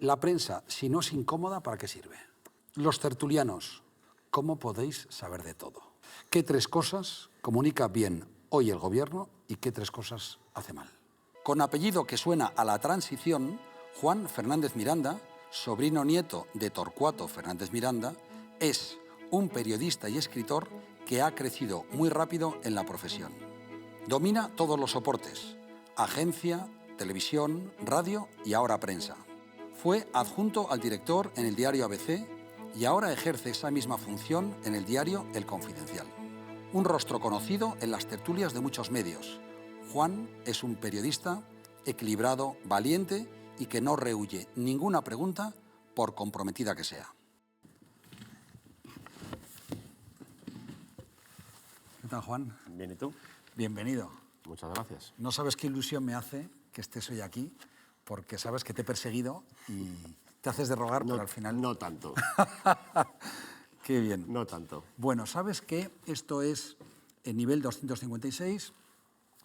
La prensa, si no es incómoda, ¿para qué sirve? Los tertulianos, ¿cómo podéis saber de todo? ¿Qué tres cosas comunica bien hoy el gobierno y qué tres cosas hace mal? Con apellido que suena a la transición, Juan Fernández Miranda, sobrino nieto de Torcuato Fernández Miranda, es un periodista y escritor que ha crecido muy rápido en la profesión. Domina todos los soportes: agencia, televisión, radio y ahora prensa. Fue adjunto al director en el diario ABC y ahora ejerce esa misma función en el diario El Confidencial. Un rostro conocido en las tertulias de muchos medios. Juan es un periodista equilibrado, valiente y que no rehúye ninguna pregunta por comprometida que sea. ¿Qué tal, Juan? Bien, ¿y tú? Bienvenido. Muchas gracias. No sabes qué ilusión me hace que estés hoy aquí, porque sabes que te he perseguido y te haces de rogar, No, pero al final... No tanto, Qué bien. no tanto. Bueno, sabes que esto es el nivel 256,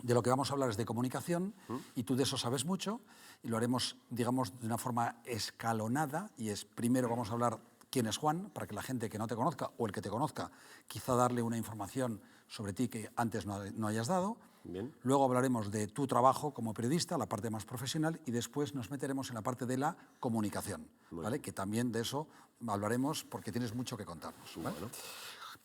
de lo que vamos a hablar es de comunicación, y tú de eso sabes mucho, y lo haremos, digamos, de una forma escalonada, y es, primero vamos a hablar quién es Juan, para que la gente que no te conozca, o el que te conozca, quizá darle una información sobre ti que antes no hayas dado. Bien. Luego hablaremos de tu trabajo como periodista, la parte más profesional, y después nos meteremos en la parte de la comunicación, ¿vale? Que también de eso hablaremos porque tienes mucho que contarnos, ¿vale? Bueno.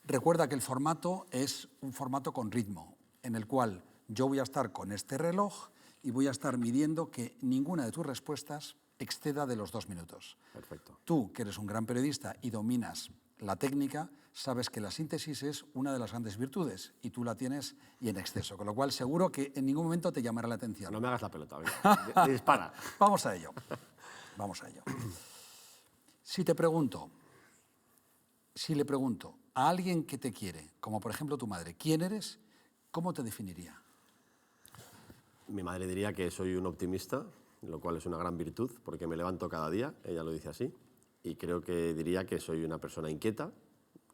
Recuerda que el formato es un formato con ritmo, en el cual yo voy a estar con este reloj y voy a estar midiendo que ninguna de tus respuestas exceda de los 2 minutos. Perfecto. Tú, que eres un gran periodista y dominas la técnica, sabes que la síntesis es una de las grandes virtudes y tú la tienes y en exceso, con lo cual seguro que en ningún momento te llamará la atención. No me hagas la pelota, venga. Dispara. Vamos a ello. Vamos a ello. Si le pregunto a alguien que te quiere, como por ejemplo tu madre, ¿quién eres? ¿Cómo te definiría? Mi madre diría que soy un optimista, lo cual es una gran virtud, porque me levanto cada día, ella lo dice así, y creo que diría que soy una persona inquieta,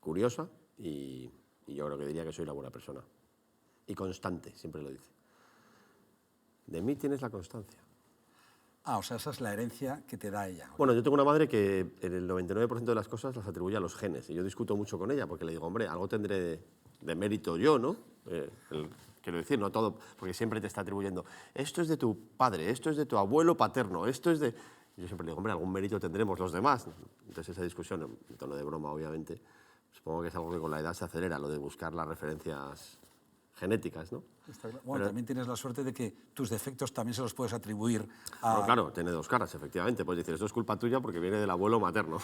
curiosa, y yo creo que diría que soy una buena persona. Y constante, siempre lo dice. De mí tienes la constancia. Ah, o sea, esa es la herencia que te da ella. Bueno, yo tengo una madre que en el 99% de las cosas las atribuye a los genes, y yo discuto mucho con ella, porque le digo, hombre, algo tendré de mérito yo, ¿no? Quiero decir, no todo, porque siempre te está atribuyendo, esto es de tu padre, esto es de tu abuelo paterno, esto es de... Yo siempre digo, hombre, algún mérito tendremos los demás. Entonces esa discusión, en tono de broma, obviamente, supongo que es algo que con la edad se acelera, lo de buscar las referencias genéticas, ¿no? Bueno, también tienes la suerte de que tus defectos también se los puedes atribuir a... Bueno, claro, tiene dos caras, efectivamente. Puedes decir, esto es culpa tuya porque viene del abuelo materno.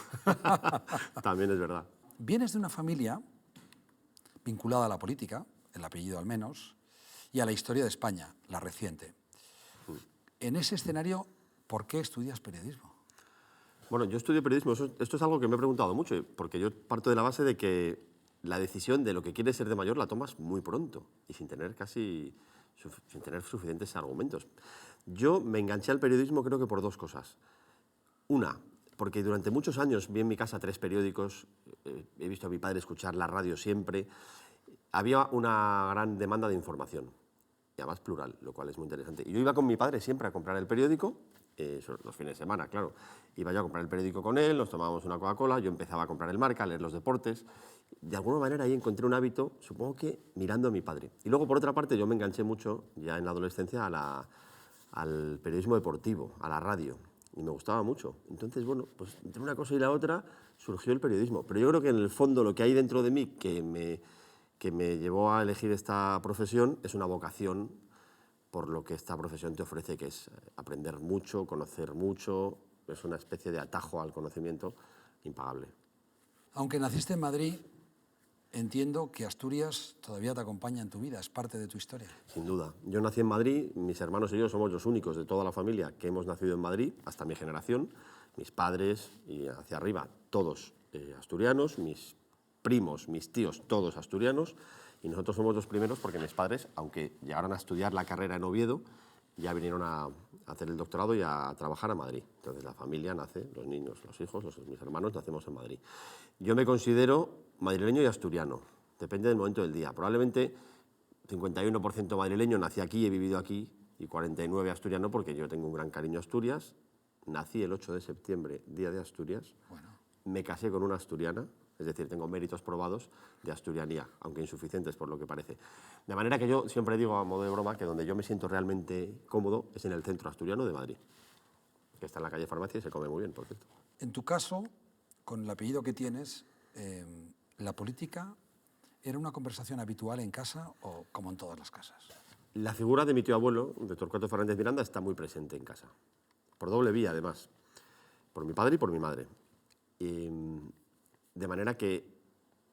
También es verdad. Vienes de una familia vinculada a la política, el apellido al menos, y a la historia de España, la reciente. En ese escenario, ¿por qué estudias periodismo? Bueno, yo estudio periodismo, esto es algo que me he preguntado mucho, porque yo parto de la base de que la decisión de lo que quieres ser de mayor la tomas muy pronto y sin tener suficientes argumentos. Yo me enganché al periodismo creo que por dos cosas. Una, porque durante muchos años vi en mi casa 3 periódicos, he visto a mi padre escuchar la radio siempre, había una gran demanda de información, y además plural, lo cual es muy interesante. Y yo iba con mi padre siempre a comprar el periódico, los fines de semana, claro. Iba yo a comprar el periódico con él, nos tomábamos una Coca-Cola, yo empezaba a comprar el Marca, a leer los deportes. De alguna manera ahí encontré un hábito, supongo que mirando a mi padre. Y luego, por otra parte, yo me enganché mucho, ya en la adolescencia, al periodismo deportivo, a la radio. Y me gustaba mucho. Entonces, bueno, pues entre una cosa y la otra surgió el periodismo. Pero yo creo que en el fondo lo que hay dentro de mí que me llevó a elegir esta profesión es una vocación por lo que esta profesión te ofrece, que es aprender mucho, conocer mucho, es una especie de atajo al conocimiento impagable. Aunque naciste en Madrid, entiendo que Asturias todavía te acompaña en tu vida, es parte de tu historia. Sin duda. Yo nací en Madrid, mis hermanos y yo somos los únicos de toda la familia que hemos nacido en Madrid, hasta mi generación, mis padres y hacia arriba, todos asturianos, mis primos, mis tíos, todos asturianos, y nosotros somos los primeros porque mis padres, aunque llegaron a estudiar la carrera en Oviedo, ya vinieron a hacer el doctorado y a trabajar a Madrid. Entonces la familia nace, los niños, los hijos, mis hermanos, nacemos en Madrid. Yo me considero madrileño y asturiano, depende del momento del día. Probablemente 51% madrileño, nací aquí, he vivido aquí, y 49% asturiano porque yo tengo un gran cariño a Asturias, nací el 8 de septiembre, Día de Asturias, Bueno, me casé con una asturiana, es decir, tengo méritos probados de asturianía, aunque insuficientes por lo que parece. De manera que yo siempre digo a modo de broma que donde yo me siento realmente cómodo es en el centro asturiano de Madrid, que está en la calle Farmacia y se come muy bien, por cierto. en tu caso, con el apellido que tienes, ¿la política era una conversación habitual en casa o como en todas las casas? La figura de mi tío abuelo, de Torcuato Fernández Miranda, está muy presente en casa, por doble vía además, por mi padre y por mi madre. De manera que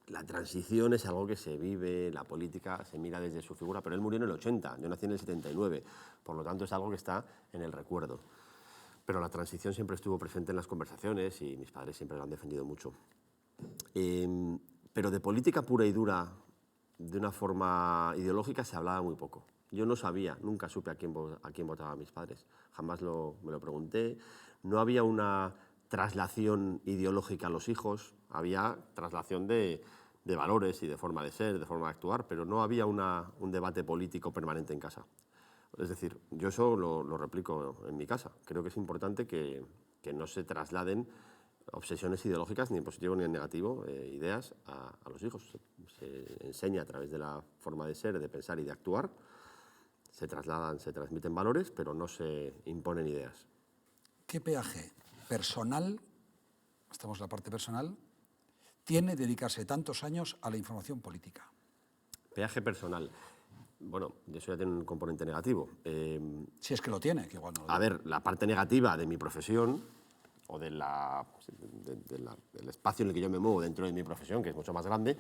la transición es algo que se vive, la política se mira desde su figura, pero él murió en el 80, yo nací en el 79, por lo tanto es algo que está en el recuerdo. Pero la transición siempre estuvo presente en las conversaciones y mis padres siempre lo han defendido mucho. Pero de política pura y dura, de una forma ideológica, se hablaba muy poco. Yo no sabía, nunca supe a quién votaban mis padres, jamás me lo pregunté. No había una traslación ideológica a los hijos, había traslación de valores y de forma de ser, de forma de actuar, pero no había un debate político permanente en casa. Es decir, yo eso lo replico en mi casa. Creo que es importante que no se trasladen obsesiones ideológicas, ni en positivo ni en negativo, ideas a los hijos. Se enseña a través de la forma de ser, de pensar y de actuar, se trasladan, se transmiten valores, pero no se imponen ideas. ¿Qué peaje personal, estamos en la parte personal, tiene dedicarse tantos años a la información política? Peaje personal. Bueno, eso ya tiene un componente negativo. Si es que lo tiene, que igual no lo A tiene. ver, la parte negativa de mi profesión o del espacio en el que yo me muevo dentro de mi profesión, que es mucho más grande,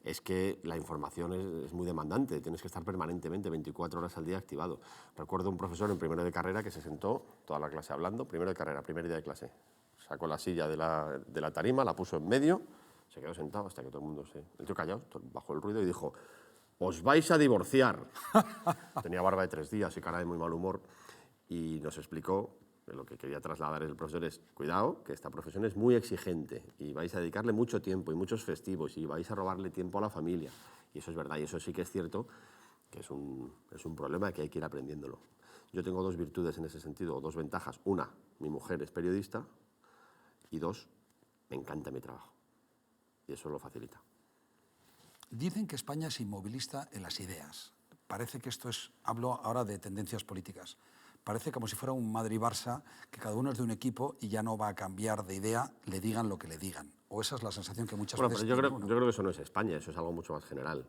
es que la información es muy demandante, tienes que estar permanentemente, 24 horas al día activado. Recuerdo un profesor en primero de carrera que se sentó toda la clase hablando, primero de carrera, primer día de clase. Sacó la silla de la tarima, la puso en medio, se quedó sentado hasta que todo el mundo se... El tío callado, bajó el ruido y dijo: «Os vais a divorciar». Tenía barba de 3 días y cara de muy mal humor y nos explicó que lo que quería trasladar el profesor es: cuidado, que esta profesión es muy exigente y vais a dedicarle mucho tiempo y muchos festivos y vais a robarle tiempo a la familia. Y eso es verdad, y eso sí que es cierto, que es un problema que hay que ir aprendiéndolo. Yo tengo 2 virtudes en ese sentido, o 2 ventajas. Una, mi mujer es periodista, y 2, me encanta mi trabajo. Y eso lo facilita. Dicen que España es inmovilista en las ideas. Parece que esto es, hablo ahora de tendencias políticas, parece como si fuera un Madrid-Barça, que cada uno es de un equipo y ya no va a cambiar de idea, le digan lo que le digan. O esa es la sensación que muchas Bueno, veces pero tiene uno. yo creo que eso no es España, eso es algo mucho más general.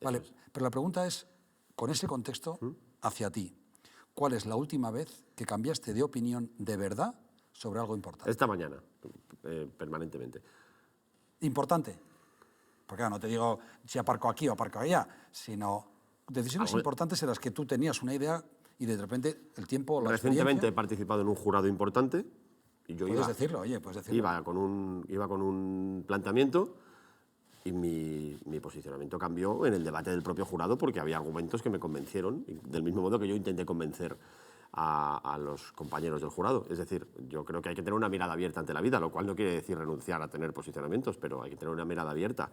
Vale, pero la pregunta es, con ese contexto, hacia ti, ¿cuál es la última vez que cambiaste de opinión de verdad sobre algo importante? Esta mañana, permanentemente. Importante. Porque claro, no te digo si aparco aquí o aparco allá, sino decisiones importantes en las que tú tenías una idea y de repente el tiempo, la Recientemente he experiencia... participado en un jurado importante y yo Puedes decirlo, oye, puedes decirlo. iba con un planteamiento y mi posicionamiento cambió en el debate del propio jurado porque había argumentos que me convencieron, del mismo modo que yo intenté convencer a los compañeros del jurado. Es decir, yo creo que hay que tener una mirada abierta ante la vida, lo cual no quiere decir renunciar a tener posicionamientos, pero hay que tener una mirada abierta.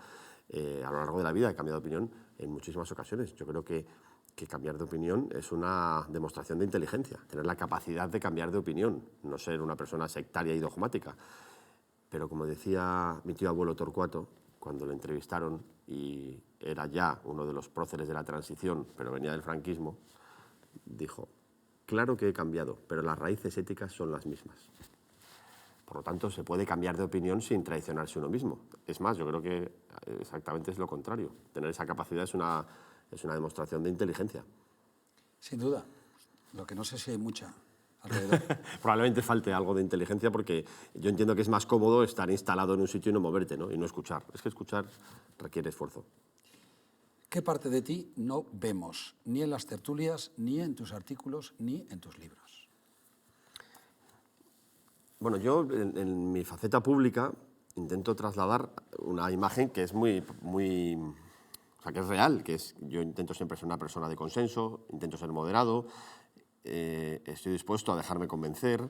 A lo largo de la vida he cambiado de opinión en muchísimas ocasiones. Yo creo que cambiar de opinión es una demostración de inteligencia, tener la capacidad de cambiar de opinión, no ser una persona sectaria y dogmática. Pero como decía mi tío abuelo Torcuato, cuando lo entrevistaron y era ya uno de los próceres de la transición, pero venía del franquismo, dijo: «Claro que he cambiado, pero las raíces éticas son las mismas». Por lo tanto, se puede cambiar de opinión sin traicionarse uno mismo. Es más, yo creo que exactamente es lo contrario. Tener esa capacidad es una demostración de inteligencia. Sin duda. Lo que no sé si hay mucha alrededor. Probablemente falte algo de inteligencia porque yo entiendo que es más cómodo estar instalado en un sitio y no moverte, ¿no? Y no escuchar. Es que escuchar requiere esfuerzo. ¿Qué parte de ti no vemos ni en las tertulias, ni en tus artículos, ni en tus libros? Bueno, yo en mi faceta pública intento trasladar una imagen que es muy, o sea, que es real, que es: yo intento siempre ser una persona de consenso, intento ser moderado, estoy dispuesto a dejarme convencer,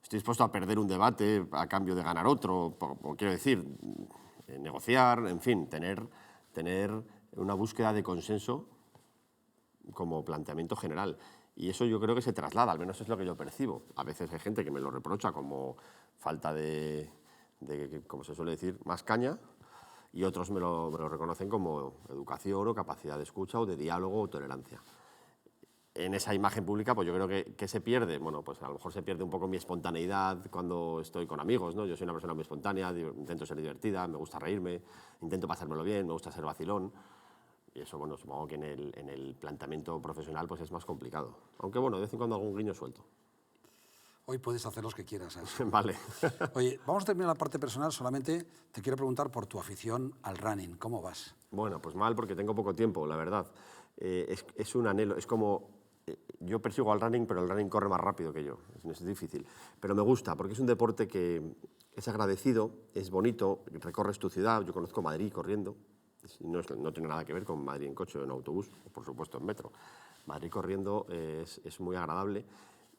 estoy dispuesto a perder un debate a cambio de ganar otro, o quiero decir, negociar, en fin, tener una búsqueda de consenso como planteamiento general. Y eso yo creo que se traslada, al menos es lo que yo percibo. A veces hay gente que me lo reprocha como falta de como se suele decir, más caña, y otros me lo reconocen como educación o capacidad de escucha o de diálogo o tolerancia. En esa imagen pública, pues yo creo que se pierde, bueno, pues a lo mejor se pierde un poco mi espontaneidad cuando estoy con amigos, ¿no? Yo soy una persona muy espontánea, intento ser divertida, me gusta reírme, intento pasármelo bien, me gusta ser vacilón. Y eso, bueno, supongo que en el planteamiento profesional pues es más complicado. Aunque, bueno, de vez en cuando algún guiño suelto. Hoy puedes hacer los que quieras. ¿Sabes? Vale. Oye, vamos a terminar la parte personal. Solamente te quiero preguntar por tu afición al running. ¿Cómo vas? Bueno, pues mal porque tengo poco tiempo, la verdad. Es un anhelo, es como... yo persigo al running, pero el running corre más rápido que yo. Es difícil. Pero me gusta porque es un deporte que es agradecido, es bonito, recorres tu ciudad. Yo conozco Madrid corriendo. No tiene nada que ver con Madrid en coche o en autobús, o por supuesto en metro. Madrid corriendo es muy agradable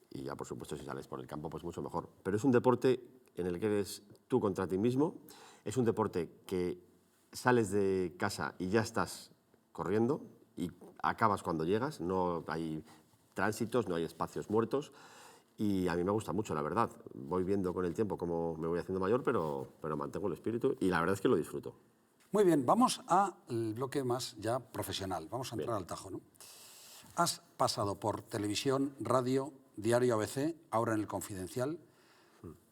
y ya por supuesto si sales por el campo pues mucho mejor. Pero es un deporte en el que eres tú contra ti mismo, es un deporte que sales de casa y ya estás corriendo y acabas cuando llegas, no hay tránsitos, no hay espacios muertos y a mí me gusta mucho, la verdad. Voy viendo con el tiempo cómo me voy haciendo mayor, pero mantengo el espíritu y la verdad es que lo disfruto. Muy bien, vamos al bloque más ya profesional. Vamos a entrar Bien. al tajo, ¿no? Has pasado por televisión, radio, diario ABC, ahora en El Confidencial.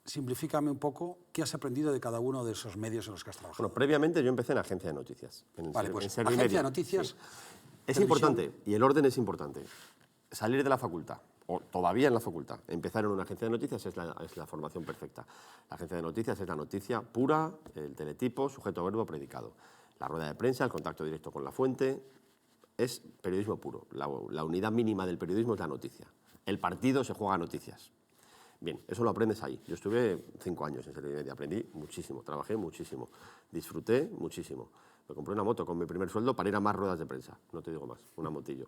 Simplifícame un poco, ¿qué has aprendido de cada uno de esos medios en los que has trabajado? Bueno, previamente yo empecé en agencia de noticias. Vale, pues en agencia Servimedia. de noticias, Sí. Es televisión. importante, y el orden es importante. Salir de la facultad, o todavía en la facultad, empezar en una agencia de noticias es la formación perfecta. La agencia de noticias es la noticia pura, el teletipo, sujeto, verbo, predicado. La rueda de prensa, el contacto directo con la fuente, es periodismo puro. La unidad mínima del periodismo es la noticia. El partido se juega a noticias. Bien, eso lo aprendes ahí. Yo estuve 5 años en Servimedia, aprendí muchísimo, trabajé muchísimo, disfruté muchísimo. Me compré una moto con mi primer sueldo para ir a más ruedas de prensa, no te digo más, una motillo.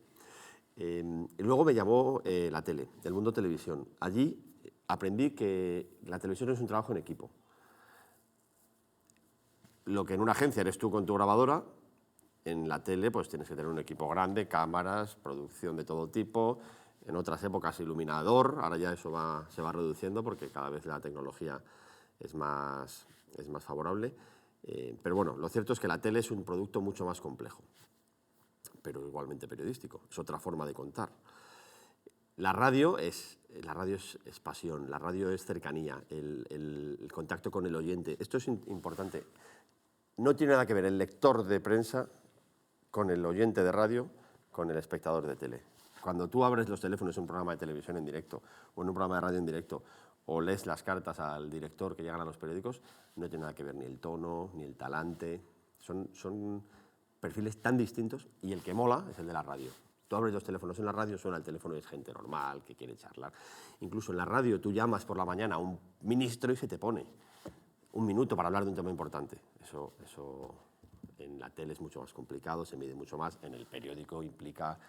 Y luego me llamó la tele, el mundo televisión. Allí aprendí que la televisión es un trabajo en equipo. Lo que en una agencia eres tú con tu grabadora, en la tele pues tienes que tener un equipo grande, cámaras, producción de todo tipo. En otras épocas iluminador, ahora ya eso se va reduciendo porque cada vez la tecnología es más favorable. Pero bueno, lo cierto es que la tele es un producto mucho más complejo, pero igualmente periodístico, es otra forma de contar. La radio es pasión, la radio es cercanía, el contacto con el oyente. Esto es importante. No tiene nada que ver el lector de prensa con el oyente de radio, con el espectador de tele. Cuando tú abres los teléfonos en un programa de televisión en directo o en un programa de radio en directo o lees las cartas al director que llegan a los periódicos, no tiene nada que ver ni el tono, ni el talante. Son perfiles tan distintos y el que mola es el de la radio. Tú abres los teléfonos en la radio, suena el teléfono y es gente normal que quiere charlar. Incluso en la radio tú llamas por la mañana a un ministro y se te pone un minuto para hablar de un tema importante. Eso en la tele es mucho más complicado, se mide mucho más. En el periódico implica,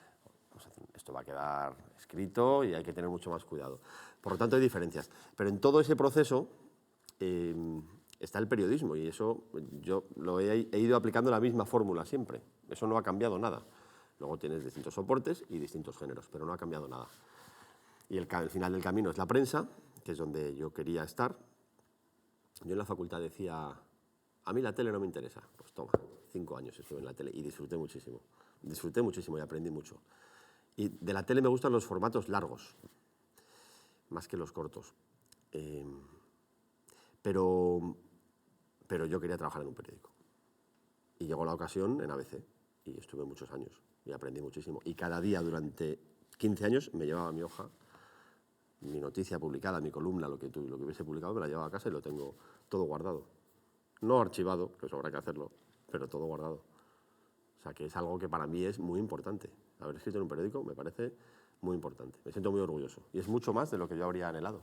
esto va a quedar escrito y hay que tener mucho más cuidado. Por lo tanto, hay diferencias. Pero en todo ese proceso está el periodismo y eso yo lo he ido aplicando la misma fórmula siempre. Eso no ha cambiado nada. Luego tienes distintos soportes y distintos géneros, pero no ha cambiado nada. Y el final del camino es la prensa, que es donde yo quería estar. Yo en la facultad decía, a mí la tele no me interesa. Pues toma, 5 años estuve en la tele y disfruté muchísimo. Disfruté muchísimo y aprendí mucho. Y de la tele me gustan los formatos largos, más que los cortos. Pero yo quería trabajar en un periódico. Y llegó la ocasión en ABC y estuve muchos años y aprendí muchísimo. Y cada día durante 15 años me llevaba mi hoja, mi noticia publicada, mi columna, lo que hubiese publicado, me la llevaba a casa y lo tengo todo guardado. No archivado, que eso habrá que hacerlo, pero todo guardado. O sea, que es algo que para mí es muy importante. Haber escrito en un periódico me parece muy importante. Me siento muy orgulloso. Y es mucho más de lo que yo habría anhelado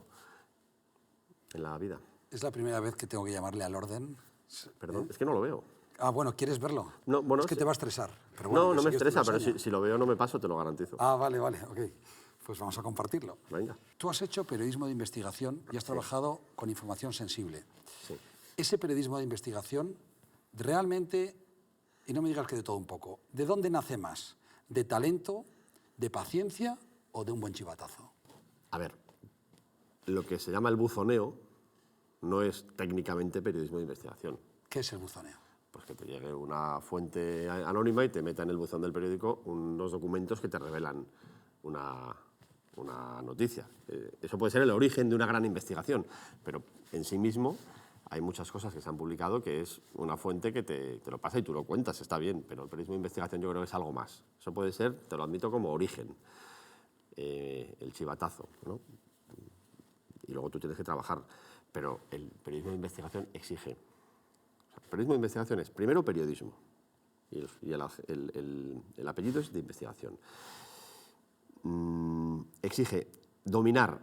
en la vida. Es la primera vez que tengo que llamarle al orden. Perdón, es que no lo veo. Ah, bueno, ¿quieres verlo? No, bueno, es que sí. te va a estresar. Pero bueno, No, yo no sí me que esto estresa, lo pero enseño. si lo veo no me paso, te lo garantizo. Ah, vale, ok. Pues vamos a compartirlo. Venga. Tú has hecho periodismo de investigación y has trabajado con información sensible. Sí. Ese periodismo de investigación, realmente, y no me digas que de todo un poco, ¿de dónde nace más? ¿De talento, de paciencia o de un buen chivatazo? A ver, lo que se llama el buzoneo no es técnicamente periodismo de investigación. ¿Qué es el buzoneo? Pues que te llegue una fuente anónima y te meta en el buzón del periódico unos documentos que te revelan una noticia. Eso puede ser el origen de una gran investigación, pero en sí mismo hay muchas cosas que se han publicado que es una fuente que te lo pasa y tú lo cuentas, está bien, pero el periodismo de investigación yo creo que es algo más. Eso puede ser, te lo admito, como origen, el chivatazo, ¿no? Y luego tú tienes que trabajar, pero el periodismo de investigación exige. O sea, el periodismo de investigación es primero periodismo y el apellido es de investigación. Exige dominar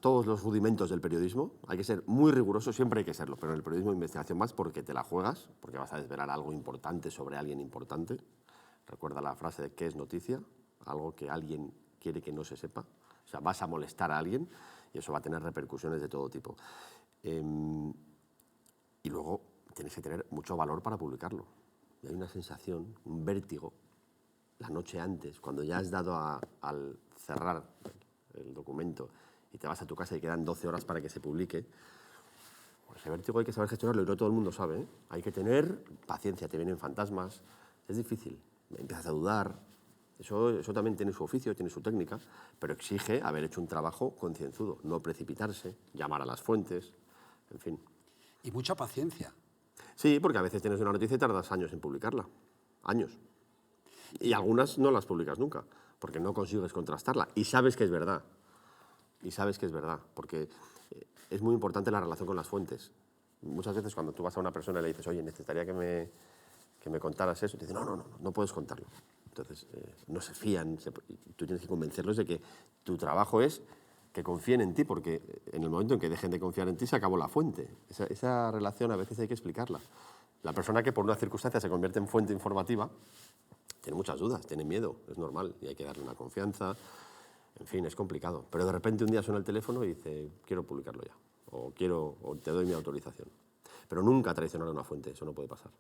todos los rudimentos del periodismo. Hay que ser muy riguroso, siempre hay que serlo, pero en el periodismo de investigación más porque te la juegas, porque vas a desvelar algo importante sobre alguien importante. Recuerda la frase de ¿qué es noticia? Algo que alguien quiere que no se sepa. O sea, vas a molestar a alguien y eso va a tener repercusiones de todo tipo. Y luego tienes que tener mucho valor para publicarlo. Y hay una sensación, un vértigo, la noche antes, cuando ya has dado al cerrar el documento y te vas a tu casa y quedan 12 horas para que se publique, pues ese vértigo hay que saber gestionarlo y no todo el mundo sabe, ¿eh? Hay que tener paciencia, te vienen fantasmas, es difícil, empiezas a dudar. Eso también tiene su oficio, tiene su técnica, pero exige haber hecho un trabajo concienzudo, no precipitarse, llamar a las fuentes, en fin. Y mucha paciencia. Sí, porque a veces tienes una noticia y tardas años en publicarla, años. Y algunas no las publicas nunca, porque no consigues contrastarla y sabes que es verdad. Y sabes que es verdad, porque es muy importante la relación con las fuentes. Muchas veces cuando tú vas a una persona y le dices, oye, necesitaría que me contaras eso, te dicen, no puedes contarlo. Entonces, no se fían, tú tienes que convencerlos de que tu trabajo es que confíen en ti, porque en el momento en que dejen de confiar en ti se acabó la fuente. Esa relación a veces hay que explicarla. La persona que por una circunstancia se convierte en fuente informativa tiene muchas dudas, tiene miedo, es normal, y hay que darle una confianza. En fin, es complicado. Pero de repente un día suena el teléfono y dice, quiero publicarlo ya, o te doy mi autorización. Pero nunca traicionar a una fuente, eso no puede pasar.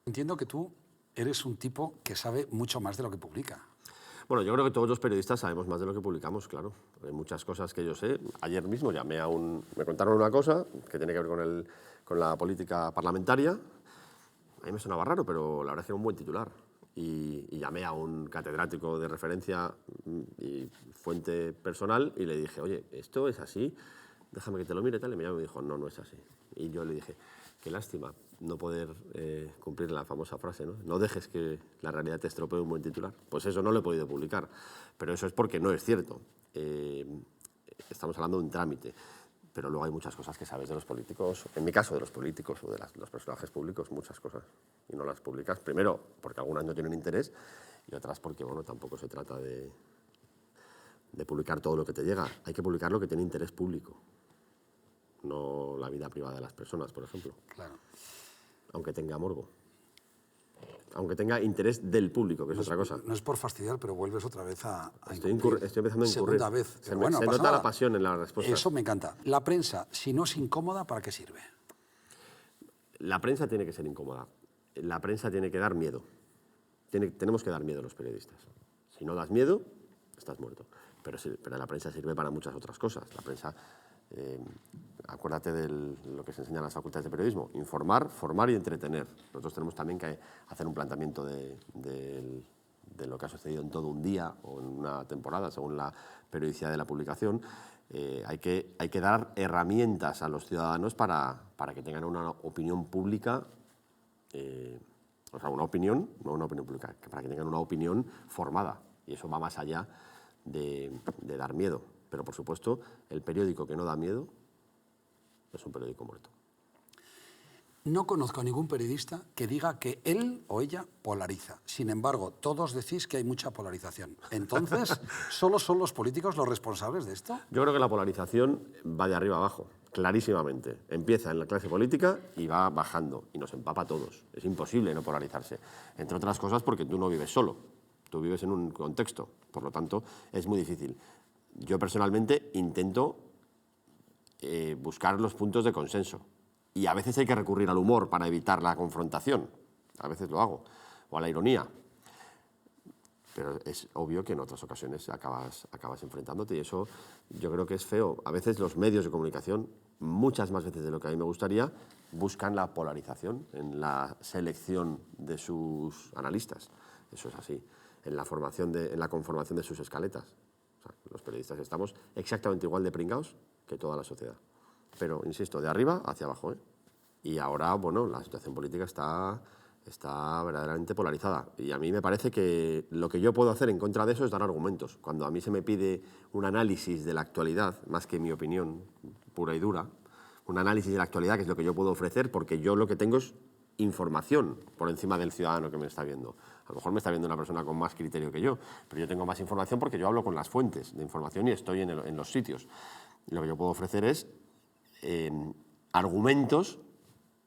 Entiendo que tú eres un tipo que sabe mucho más de lo que publica. Bueno, yo creo que todos los periodistas sabemos más de lo que publicamos, claro. Hay muchas cosas que yo sé. Ayer mismo me contaron una cosa que tiene que ver con la política parlamentaria. A mí me sonaba raro, pero la verdad es que era un buen titular. Y llamé a un catedrático de referencia y fuente personal y le dije, oye, esto es así, déjame que te lo mire y tal. Y me dijo, no es así. Y yo le dije, qué lástima no poder cumplir la famosa frase, ¿no? No dejes que la realidad te estropee un buen titular. Pues eso no lo he podido publicar, pero eso es porque no es cierto. Estamos hablando de un trámite, pero luego hay muchas cosas que sabes de los políticos, en mi caso de los políticos o de los personajes públicos, muchas cosas, y no las publicas, primero porque algunas no tienen interés y otras porque, bueno, tampoco se trata de publicar todo lo que te llega, hay que publicar lo que tiene interés público, no la vida privada de las personas, por ejemplo. Claro. Aunque tenga morbo. Aunque tenga interés del público, que es otra cosa. No es por fastidiar, pero vuelves otra vez a estoy empezando a incurrir. Segunda vez. Se nota la pasión en la respuesta. Eso me encanta. La prensa, si no es incómoda, ¿para qué sirve? La prensa tiene que ser incómoda. La prensa tiene que dar miedo. Tenemos que dar miedo a los periodistas. Si no das miedo, estás muerto. Pero la prensa sirve para muchas otras cosas. La prensa... acuérdate de lo que se enseña en las facultades de periodismo, informar, formar y entretener. Nosotros tenemos también que hacer un planteamiento de lo que ha sucedido en todo un día o en una temporada, según la periodicidad de la publicación. Hay que dar herramientas a los ciudadanos para que tengan una opinión pública, o sea, una opinión, no una opinión pública, para que tengan una opinión formada. Y eso va más allá de dar miedo. Pero, por supuesto, el periódico que no da miedo es un periódico muerto. No conozco a ningún periodista que diga que él o ella polariza. Sin embargo, todos decís que hay mucha polarización. Entonces, ¿solo son los políticos los responsables de esto? Yo creo que la polarización va de arriba abajo, clarísimamente. Empieza en la clase política y va bajando y nos empapa a todos. Es imposible no polarizarse. Entre otras cosas porque tú no vives solo, tú vives en un contexto. Por lo tanto, es muy difícil. Yo personalmente intento buscar los puntos de consenso y a veces hay que recurrir al humor para evitar la confrontación, a veces lo hago, o a la ironía. pero es obvio que en otras ocasiones acabas enfrentándote y eso yo creo que es feo. A veces los medios de comunicación, muchas más veces de lo que a mí me gustaría, buscan la polarización en la selección de sus analistas. Eso es así, en la conformación de sus escaletas. O sea, los periodistas estamos exactamente igual de pringados que toda la sociedad. Pero, insisto, de arriba hacia abajo, ¿eh? Y ahora, bueno, la situación política está verdaderamente polarizada. Y a mí me parece que lo que yo puedo hacer en contra de eso es dar argumentos. Cuando a mí se me pide un análisis de la actualidad, más que mi opinión pura y dura, un análisis de la actualidad, que es lo que yo puedo ofrecer, porque yo lo que tengo es información por encima del ciudadano que me está viendo. A lo mejor me está viendo una persona con más criterio que yo, pero yo tengo más información porque yo hablo con las fuentes de información y estoy en los sitios. Y lo que yo puedo ofrecer es argumentos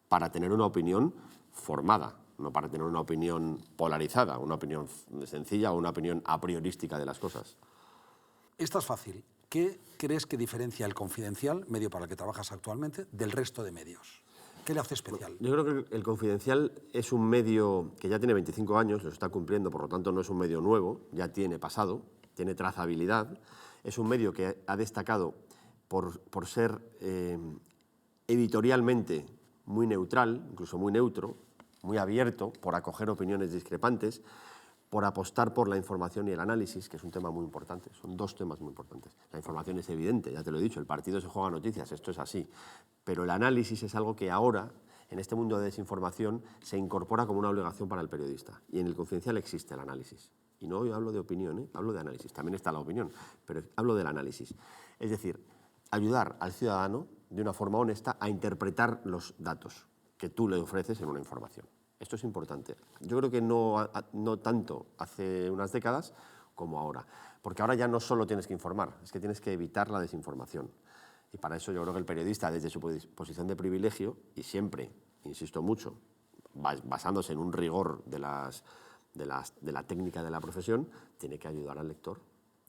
para tener una opinión formada, no para tener una opinión polarizada, una opinión sencilla o una opinión a priorística de las cosas. Esta es fácil. ¿Qué crees que diferencia el Confidencial, medio para el que trabajas actualmente, del resto de medios? ¿Qué le hace especial? Yo creo que el Confidencial es un medio que ya tiene 25 años, lo está cumpliendo, por lo tanto no es un medio nuevo, ya tiene pasado, tiene trazabilidad. Es un medio que ha destacado por ser editorialmente muy neutral, incluso muy neutro, muy abierto, por acoger opiniones discrepantes, por apostar por la información y el análisis, que es un tema muy importante. Son dos temas muy importantes. La información es evidente, ya te lo he dicho, el partido se juega noticias, esto es así. Pero el análisis es algo que ahora, en este mundo de desinformación, se incorpora como una obligación para el periodista. Y en el Confidencial existe el análisis. Y no yo hablo de opinión, hablo de análisis. También está la opinión, pero hablo del análisis. Es decir, ayudar al ciudadano de una forma honesta a interpretar los datos que tú le ofreces en una información. Esto es importante. Yo creo que no tanto hace unas décadas como ahora. Porque ahora ya no solo tienes que informar, es que tienes que evitar la desinformación. Y para eso yo creo que el periodista, desde su posición de privilegio, y siempre, insisto mucho, basándose en un rigor de la técnica de la profesión, tiene que ayudar al lector.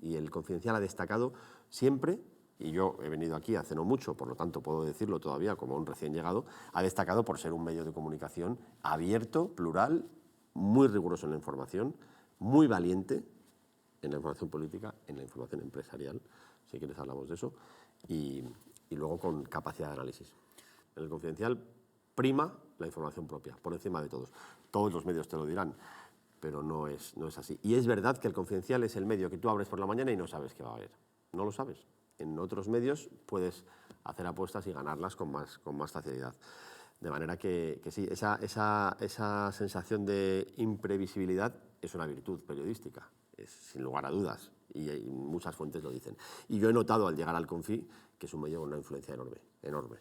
Y el Confidencial ha destacado siempre, y yo he venido aquí hace no mucho, por lo tanto puedo decirlo todavía como un recién llegado, ha destacado por ser un medio de comunicación abierto, plural, muy riguroso en la información, muy valiente en la información política, en la información empresarial, si quieres hablamos de eso, y luego con capacidad de análisis. En el Confidencial prima la información propia, por encima de todos. Todos los medios te lo dirán, pero no es así. Y es verdad que el Confidencial es el medio que tú abres por la mañana y no sabes qué va a haber. No lo sabes. En otros medios puedes hacer apuestas y ganarlas con más facilidad. De manera que sí, esa sensación de imprevisibilidad es una virtud periodística, sin lugar a dudas, y muchas fuentes lo dicen. Y yo he notado al llegar al Confi que es un medio con una influencia enorme.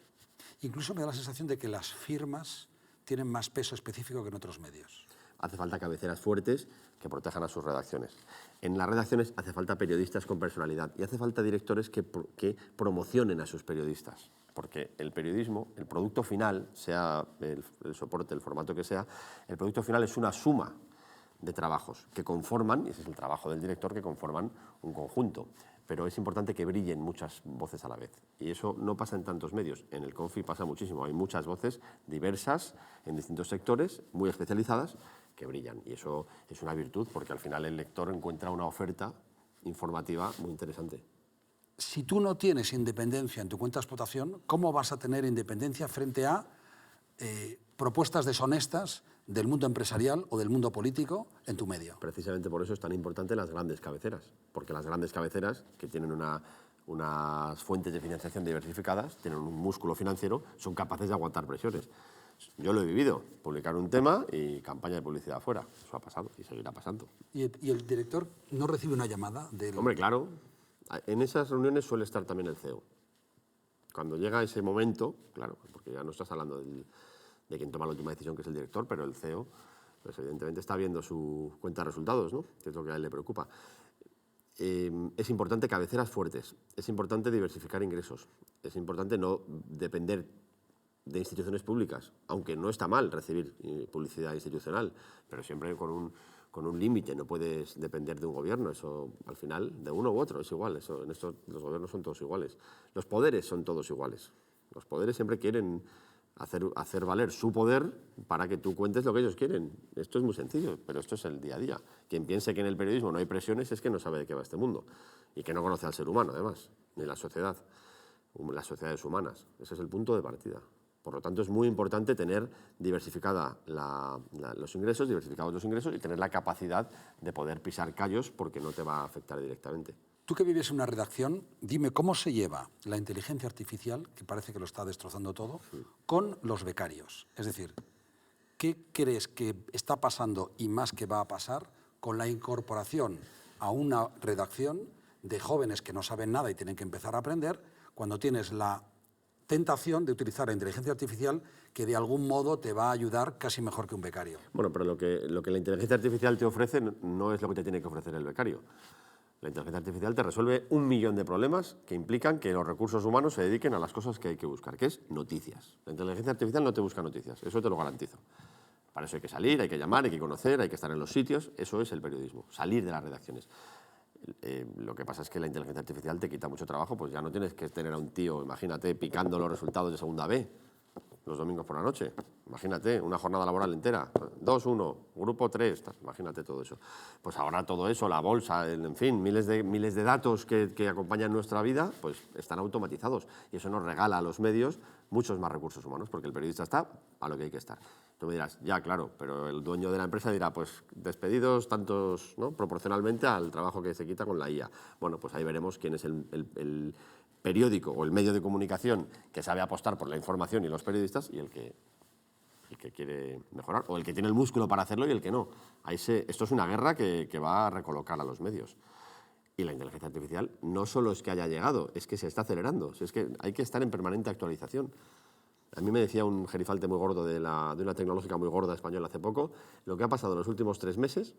Incluso me da la sensación de que las firmas tienen más peso específico que en otros medios. Hace falta cabeceras fuertes que protejan a sus redacciones. En las redacciones hace falta periodistas con personalidad y hace falta directores que promocionen a sus periodistas. Porque el periodismo, el producto final, sea el soporte, el formato que sea, el producto final es una suma de trabajos que conforman, y ese es el trabajo del director, que conforman un conjunto. Pero es importante que brillen muchas voces a la vez. Y eso no pasa en tantos medios. En el Confi pasa muchísimo. Hay muchas voces diversas en distintos sectores, muy especializadas, que brillan. Y eso es una virtud porque al final el lector encuentra una oferta informativa muy interesante. Si tú no tienes independencia en tu cuenta de explotación, ¿cómo vas a tener independencia frente a propuestas deshonestas del mundo empresarial o del mundo político en tu medio? Precisamente por eso es tan importante las grandes cabeceras, porque las grandes cabeceras, que tienen unas fuentes de financiación diversificadas, tienen un músculo financiero, son capaces de aguantar presiones. Yo lo he vivido, publicar un tema y campaña de publicidad afuera. Eso ha pasado y seguirá pasando. ¿Y el director no recibe una llamada del...? Hombre, claro. En esas reuniones suele estar también el CEO. Cuando llega ese momento, claro, porque ya no estás hablando de quien toma la última decisión, que es el director, pero el CEO, pues evidentemente está viendo su cuenta de resultados, ¿no? Que es lo que a él le preocupa. Es importante cabeceras fuertes, es importante diversificar ingresos, es importante no depender de instituciones públicas, aunque no está mal recibir publicidad institucional, pero siempre con un límite, no puedes depender de un gobierno, eso al final, de uno u otro, es igual, eso, los gobiernos son todos iguales, los poderes son todos iguales, los poderes siempre quieren hacer valer su poder para que tú cuentes lo que ellos quieren. Esto es muy sencillo, pero esto es el día a día. Quien piense que en el periodismo no hay presiones es que no sabe de qué va este mundo y que no conoce al ser humano, además, ni la sociedad, las sociedades humanas. Ese es el punto de partida. Por lo tanto, es muy importante tener diversificados los ingresos y tener la capacidad de poder pisar callos porque no te va a afectar directamente. Tú que vives en una redacción, dime cómo se lleva la inteligencia artificial, que parece que lo está destrozando todo, con los becarios. Es decir, ¿qué crees que está pasando y más que va a pasar con la incorporación a una redacción de jóvenes que no saben nada y tienen que empezar a aprender cuando tienes la tentación de utilizar la inteligencia artificial que de algún modo te va a ayudar casi mejor que un becario? Bueno, pero lo que la inteligencia artificial te ofrece no es lo que te tiene que ofrecer el becario. La inteligencia artificial te resuelve 1 millón de problemas que implican que los recursos humanos se dediquen a las cosas que hay que buscar, que es noticias. La inteligencia artificial no te busca noticias, eso te lo garantizo. Para eso hay que salir, hay que llamar, hay que conocer, hay que estar en los sitios. Eso es el periodismo, salir de las redacciones. Lo que pasa es que la inteligencia artificial te quita mucho trabajo, pues ya no tienes que tener a un tío, imagínate, picando los resultados de segunda B los domingos por la noche. Imagínate, una jornada laboral entera, 2-1, grupo 3, imagínate todo eso. Pues ahora todo eso, la bolsa, en fin, miles de datos que acompañan nuestra vida, pues están automatizados. Y eso nos regala a los medios muchos más recursos humanos, porque el periodista está a lo que hay que estar. Tú me dirás, ya, claro, pero el dueño de la empresa dirá, pues despedidos tantos, ¿no?, proporcionalmente al trabajo que se quita con la IA. Bueno, pues ahí veremos quién es el periódico o el medio de comunicación que sabe apostar por la información y los periodistas y el que quiere mejorar, o el que tiene el músculo para hacerlo y el que no. Esto es una guerra que va a recolocar a los medios. Y la inteligencia artificial no solo es que haya llegado, es que se está acelerando. Es que hay que estar en permanente actualización. A mí me decía un gerifalte muy gordo de una tecnológica muy gorda española hace poco, lo que ha pasado en los últimos 3 meses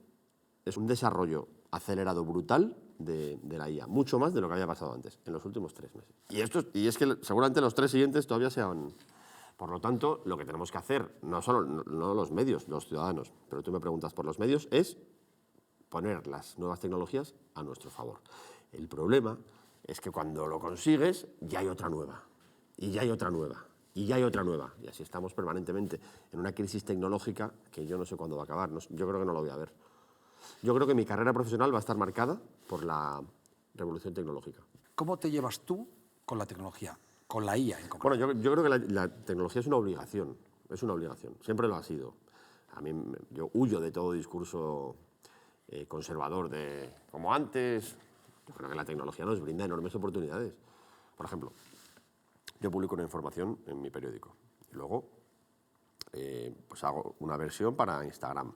es un desarrollo acelerado brutal de la IA, mucho más de lo que había pasado antes, en los últimos 3 meses. Y es que seguramente los 3 siguientes todavía sean... Por lo tanto, lo que tenemos que hacer, no los medios, los ciudadanos, pero tú me preguntas por los medios, es poner las nuevas tecnologías a nuestro favor. El problema es que cuando lo consigues, ya hay otra nueva, y ya hay otra nueva, y ya hay otra nueva. Y así estamos permanentemente en una crisis tecnológica que yo no sé cuándo va a acabar, yo creo que no lo voy a ver. Yo creo que mi carrera profesional va a estar marcada por la revolución tecnológica. ¿Cómo te llevas tú con la tecnología, con la IA en concreto? Bueno, yo creo que la tecnología es una obligación, siempre lo ha sido. Yo huyo de todo discurso conservador como antes. Yo creo que la tecnología nos brinda enormes oportunidades. Por ejemplo, yo publico una información en mi periódico y luego pues hago una versión para Instagram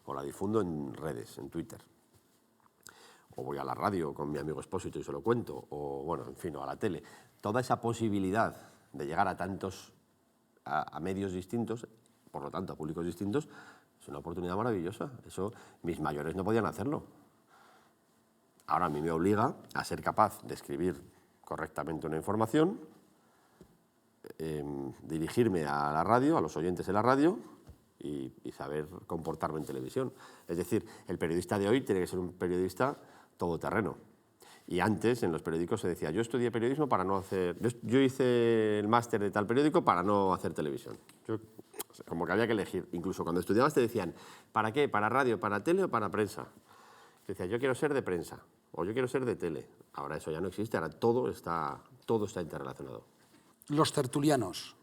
o la difundo en redes, en Twitter. O voy a la radio con mi amigo Expósito y se lo cuento, o bueno, en fin, o a la tele. Toda esa posibilidad de llegar a medios distintos, por lo tanto a públicos distintos, es una oportunidad maravillosa. Eso mis mayores no podían hacerlo. Ahora a mí me obliga a ser capaz de escribir correctamente una información, dirigirme a la radio, a los oyentes de la radio, y saber comportarme en televisión. Es decir, el periodista de hoy tiene que ser un periodista todoterreno. Y antes en los periódicos se decía, yo estudié periodismo para no hacer... Yo hice el máster de tal periódico para no hacer televisión. Como que había que elegir. Incluso cuando estudiabas te decían, ¿para qué? ¿Para radio, para tele o para prensa? Te decía, yo quiero ser de prensa o yo quiero ser de tele. Ahora eso ya no existe, ahora todo está interrelacionado. Los tertulianos,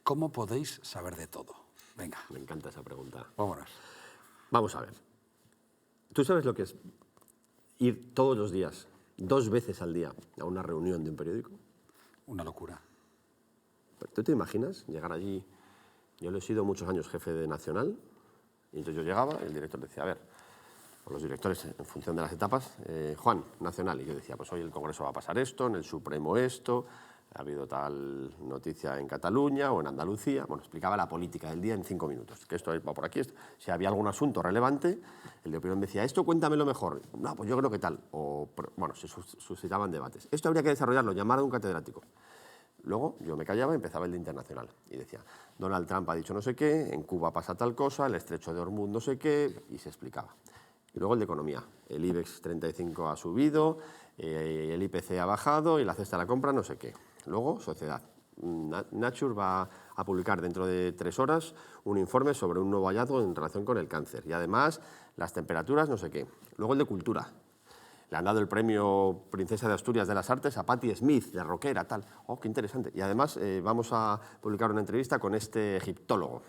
¿cómo podéis saber de todo? Venga. Me encanta esa pregunta. Vámonos. Vamos a ver. ¿Tú sabes lo que es ir todos los días, 2 veces al día, a una reunión de un periódico? Una locura. ¿Tú te imaginas llegar allí? Yo lo he sido muchos años jefe de Nacional, y entonces yo llegaba y el director decía, a ver, o los directores en función de las etapas, Juan, Nacional, y yo decía, pues hoy el Congreso va a pasar esto, en el Supremo esto, ha habido tal noticia en Cataluña o en Andalucía. Bueno, explicaba la política del día en 5 minutos, que esto va por aquí. Si había algún asunto relevante, el de opinión decía, esto cuéntamelo mejor. No, pues yo creo que tal. O, bueno, se suscitaban debates. Esto habría que desarrollarlo, llamar a un catedrático. Luego yo me callaba y empezaba el de internacional. Y decía, Donald Trump ha dicho no sé qué, en Cuba pasa tal cosa, el estrecho de Hormuz no sé qué, y se explicaba. Y luego el de economía. El IBEX 35 ha subido, el IPC ha bajado y la cesta de la compra no sé qué. Luego, sociedad. Nature va a publicar dentro de 3 horas un informe sobre un nuevo hallazgo en relación con el cáncer. Y además, las temperaturas, no sé qué. Luego el de cultura. Le han dado el premio Princesa de Asturias de las Artes a Patti Smith, de rockera, tal. ¡Oh, qué interesante! Y además vamos a publicar una entrevista con este egiptólogo.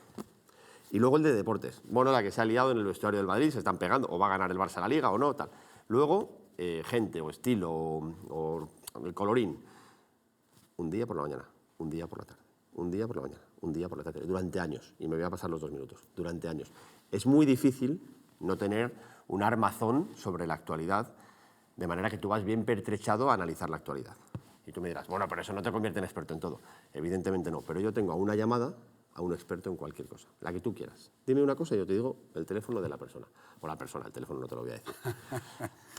Y luego el de deportes. Bueno, la que se ha liado en el vestuario del Madrid, se están pegando, o va a ganar el Barça la Liga o no, tal. Luego, gente o estilo o el colorín. Un día por la mañana, un día por la tarde, un día por la mañana, un día por la tarde, durante años. Y me voy a pasar los 2 minutos, durante años. Es muy difícil no tener un armazón sobre la actualidad, de manera que tú vas bien pertrechado a analizar la actualidad. Y tú me dirás, bueno, pero eso no te convierte en experto en todo. Evidentemente no, pero yo tengo una llamada a un experto en cualquier cosa, la que tú quieras. Dime una cosa y yo te digo el teléfono de la persona. O la persona, el teléfono no te lo voy a decir.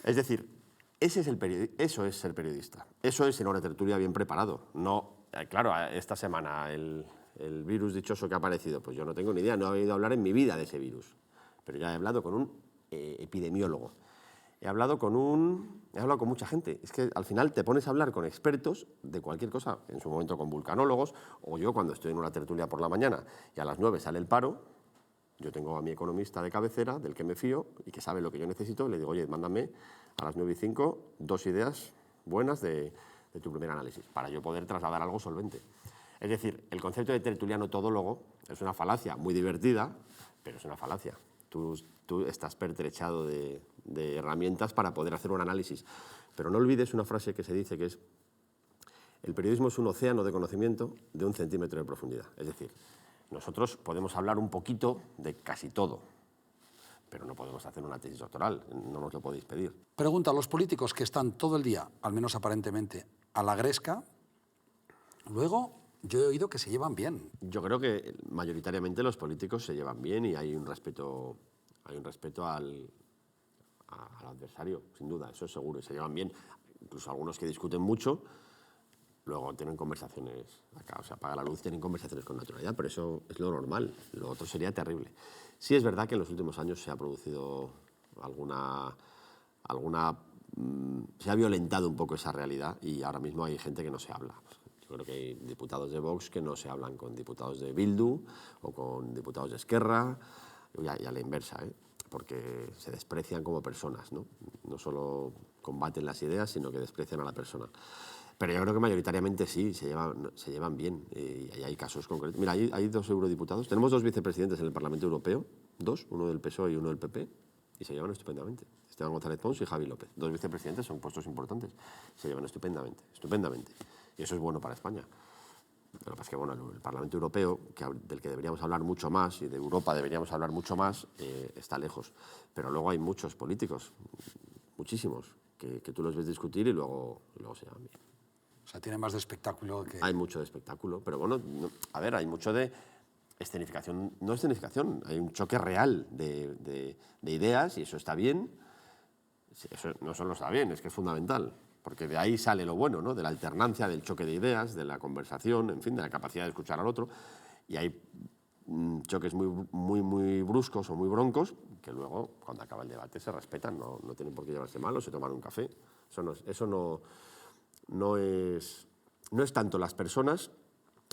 Es decir, eso es ser periodista. Eso es en una tertulia bien preparado. No, claro, esta semana el virus dichoso que ha aparecido, pues yo no tengo ni idea, no he oído hablar en mi vida de ese virus. Pero ya he hablado con un epidemiólogo. He hablado con mucha gente. Es que al final te pones a hablar con expertos de cualquier cosa, en su momento con vulcanólogos, o yo cuando estoy en una tertulia por la mañana y a las 9 sale el paro, yo tengo a mi economista de cabecera, del que me fío y que sabe lo que yo necesito, y le digo, oye, mándame a las 9:05 2 ideas buenas de tu primer análisis, para yo poder trasladar algo solvente. Es decir, el concepto de tertuliano todólogo es una falacia muy divertida, pero es una falacia. Tú estás pertrechado de herramientas para poder hacer un análisis. Pero no olvides una frase que se dice que es: el periodismo es un océano de conocimiento de 1 centímetro de profundidad. Es decir, nosotros podemos hablar un poquito de casi todo, pero no podemos hacer una tesis doctoral, no nos lo podéis pedir. Pregunta a los políticos que están todo el día, al menos aparentemente, a la gresca, luego yo he oído que se llevan bien. Yo creo que mayoritariamente los políticos se llevan bien y hay un respeto al adversario, sin duda, eso es seguro, y se llevan bien. Incluso algunos que discuten mucho, luego tienen conversaciones acá, o sea, apaga la luz, tienen conversaciones con naturalidad, pero eso es lo normal, lo otro sería terrible. Sí es verdad que en los últimos años se ha producido se ha violentado un poco esa realidad y ahora mismo hay gente que no se habla. Yo creo que hay diputados de Vox que no se hablan con diputados de Bildu o con diputados de Esquerra, y a la inversa, porque se desprecian como personas, ¿no? No solo combaten las ideas, sino que desprecian a la persona. Pero yo creo que mayoritariamente sí, se llevan bien, y hay casos concretos. Mira, hay 2 eurodiputados, tenemos 2 vicepresidentes en el Parlamento Europeo, 2, uno del PSOE y uno del PP, y se llevan estupendamente. Esteban González Pons y Javi López. 2 vicepresidentes, son puestos importantes, se llevan estupendamente, estupendamente. Y eso es bueno para España. Lo que pasa es que bueno, el Parlamento Europeo, del que deberíamos hablar mucho más, y de Europa deberíamos hablar mucho más, está lejos. Pero luego hay muchos políticos, muchísimos, que tú los ves discutir y luego se llevan bien. O sea, tiene más de espectáculo que... Hay mucho de espectáculo, pero bueno, a ver, hay mucho de escenificación, no escenificación, hay un choque real de ideas y eso está bien. Eso no solo está bien, es que es fundamental, porque de ahí sale lo bueno, ¿no? De la alternancia, del choque de ideas, de la conversación, en fin, de la capacidad de escuchar al otro. Y hay choques muy bruscos o muy broncos que luego, cuando acaba el debate, se respetan, no tienen por qué llevarse mal o se toman un café. Eso no es tanto las personas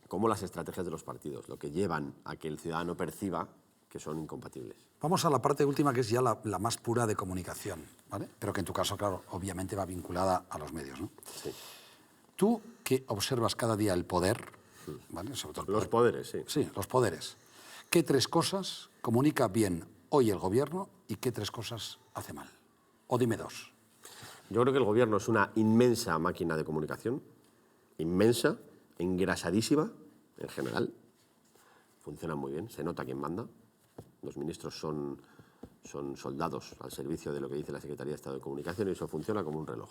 como las estrategias de los partidos, lo que llevan a que el ciudadano perciba que son incompatibles. Vamos a la parte última, que es ya la más pura de comunicación, ¿vale? Pero que en tu caso, claro, obviamente va vinculada a los medios, ¿no? Sí. Tú, que observas cada día el poder, ¿vale? Sobre todo el Los poderes, sí. Sí, los poderes. ¿Qué 3 cosas comunica bien hoy el gobierno y qué 3 cosas hace mal? O dime 2. Yo creo que el gobierno es una inmensa máquina de comunicación, inmensa, engrasadísima, en general. Funciona muy bien, se nota quién manda. Los ministros son soldados al servicio de lo que dice la Secretaría de Estado de Comunicación y eso funciona como un reloj.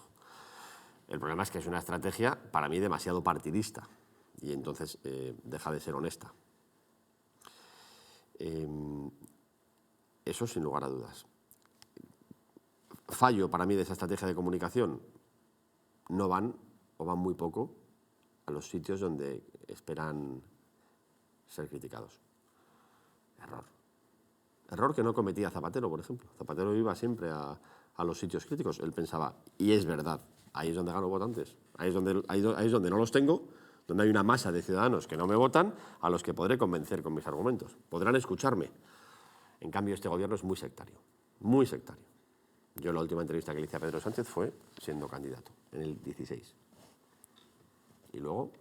El problema es que es una estrategia, para mí, demasiado partidista y entonces deja de ser honesta. Eso sin lugar a dudas. Fallo para mí de esa estrategia de comunicación: no van o van muy poco a los sitios donde esperan ser criticados. Error que no cometía Zapatero, por ejemplo. Zapatero iba siempre a los sitios críticos. Él pensaba, y es verdad, ahí es donde gano votantes, ahí es donde no los tengo, donde hay una masa de ciudadanos que no me votan, a los que podré convencer con mis argumentos. Podrán escucharme. En cambio, este gobierno es muy sectario, muy sectario. Yo la última entrevista que le hice a Pedro Sánchez fue siendo candidato, en el 16. Y luego,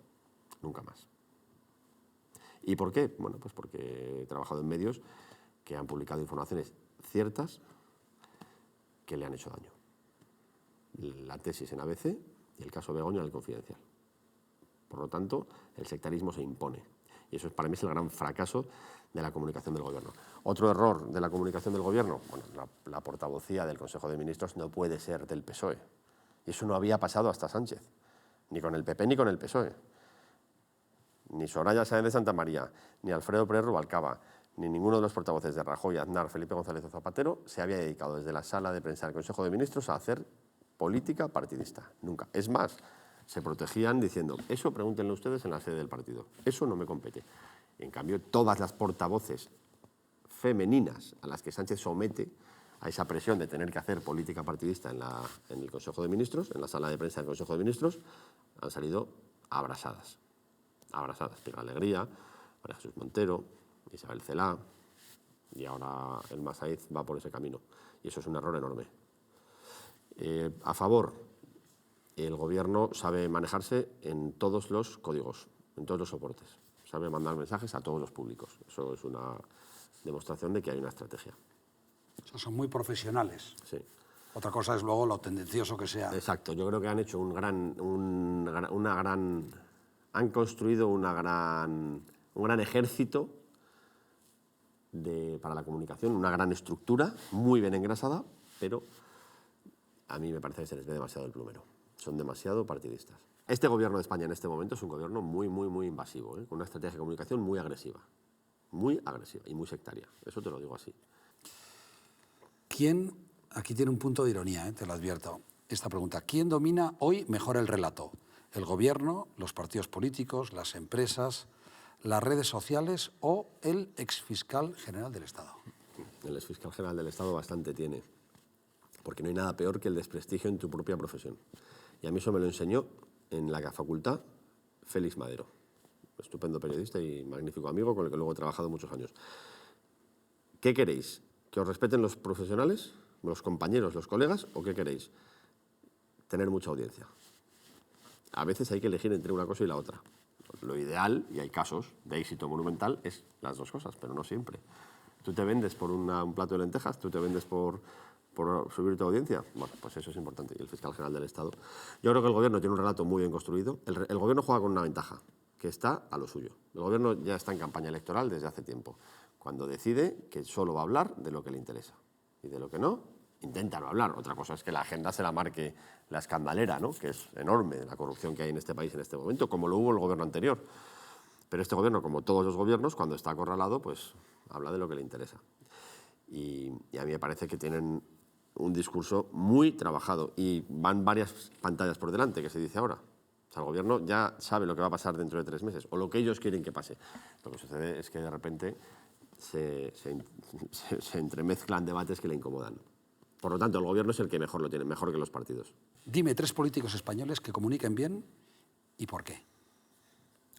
nunca más. ¿Y por qué? Bueno, pues porque he trabajado en medios que han publicado informaciones ciertas que le han hecho daño. La tesis en ABC y el caso Begoña en el Confidencial. Por lo tanto, el sectarismo se impone. Y eso para mí es el gran fracaso de la comunicación del Gobierno. Otro error de la comunicación del Gobierno, bueno, la portavocía del Consejo de Ministros no puede ser del PSOE. Y eso no había pasado hasta Sánchez, ni con el PP ni con el PSOE. Ni Soraya Sáenz de Santamaría, ni Alfredo Pérez Rubalcaba, ni ninguno de los portavoces de Rajoy, Aznar, Felipe González o Zapatero se había dedicado desde la sala de prensa del Consejo de Ministros a hacer política partidista. Nunca. Es más, se protegían diciendo, eso pregúntenlo ustedes en la sede del partido, eso no me compete. Y en cambio, todas las portavoces femeninas a las que Sánchez somete a esa presión de tener que hacer política partidista en el Consejo de Ministros, en la sala de prensa del Consejo de Ministros, han salido abrasadas. Abrasadas. Pilar Alegría, María Jesús Montero, Isabel Celá, y ahora el Masaiz va por ese camino. Y eso es un error enorme. A favor, el Gobierno sabe manejarse en todos los códigos, en todos los soportes. Sabe mandar mensajes a todos los públicos. Eso es una demostración de que hay una estrategia. O sea, son muy profesionales. Sí. Otra cosa es luego lo tendencioso que sea. Exacto. Yo creo que han hecho han construido un gran ejército para la comunicación, una gran estructura, muy bien engrasada, pero a mí me parece que se les ve demasiado el plumero. Son demasiado partidistas. Este gobierno de España en este momento es un gobierno muy, muy, muy invasivo, con una estrategia de comunicación muy agresiva y muy sectaria. Eso te lo digo así. ¿Quién, aquí tiene un punto de ironía, te lo advierto, esta pregunta, ¿quién domina hoy mejor el relato? ¿El gobierno, los partidos políticos, las empresas, las redes sociales o el exfiscal general del Estado? El exfiscal general del Estado bastante tiene, porque no hay nada peor que el desprestigio en tu propia profesión. Y a mí eso me lo enseñó en la facultad Félix Madero, estupendo periodista y magnífico amigo con el que luego he trabajado muchos años. ¿Qué queréis? ¿Que os respeten los profesionales, los compañeros, los colegas, o qué queréis? Tener mucha audiencia. A veces hay que elegir entre una cosa y la otra. Lo ideal, y hay casos de éxito monumental, es las dos cosas, pero no siempre. Tú te vendes por un plato de lentejas, tú te vendes por subir tu audiencia. Bueno, pues eso es importante. Y el fiscal general del Estado. Yo creo que el Gobierno tiene un relato muy bien construido. El Gobierno juega con una ventaja, que está a lo suyo. El Gobierno ya está en campaña electoral desde hace tiempo, cuando decide que solo va a hablar de lo que le interesa. Y de lo que no, intenta no hablar. Otra cosa es que la agenda se la marque la escandalera, ¿no? Que es enorme la corrupción que hay en este país en este momento, como lo hubo el Gobierno anterior. Pero este Gobierno, como todos los gobiernos, cuando está acorralado, pues habla de lo que le interesa. Y a mí me parece que tienen un discurso muy trabajado y van varias pantallas por delante, que se dice ahora. O sea, el Gobierno ya sabe lo que va a pasar dentro de 3 meses, o lo que ellos quieren que pase. Lo que sucede es que de repente se entremezclan debates que le incomodan. Por lo tanto, el Gobierno es el que mejor lo tiene, mejor que los partidos. Dime 3 políticos españoles que comuniquen bien y por qué.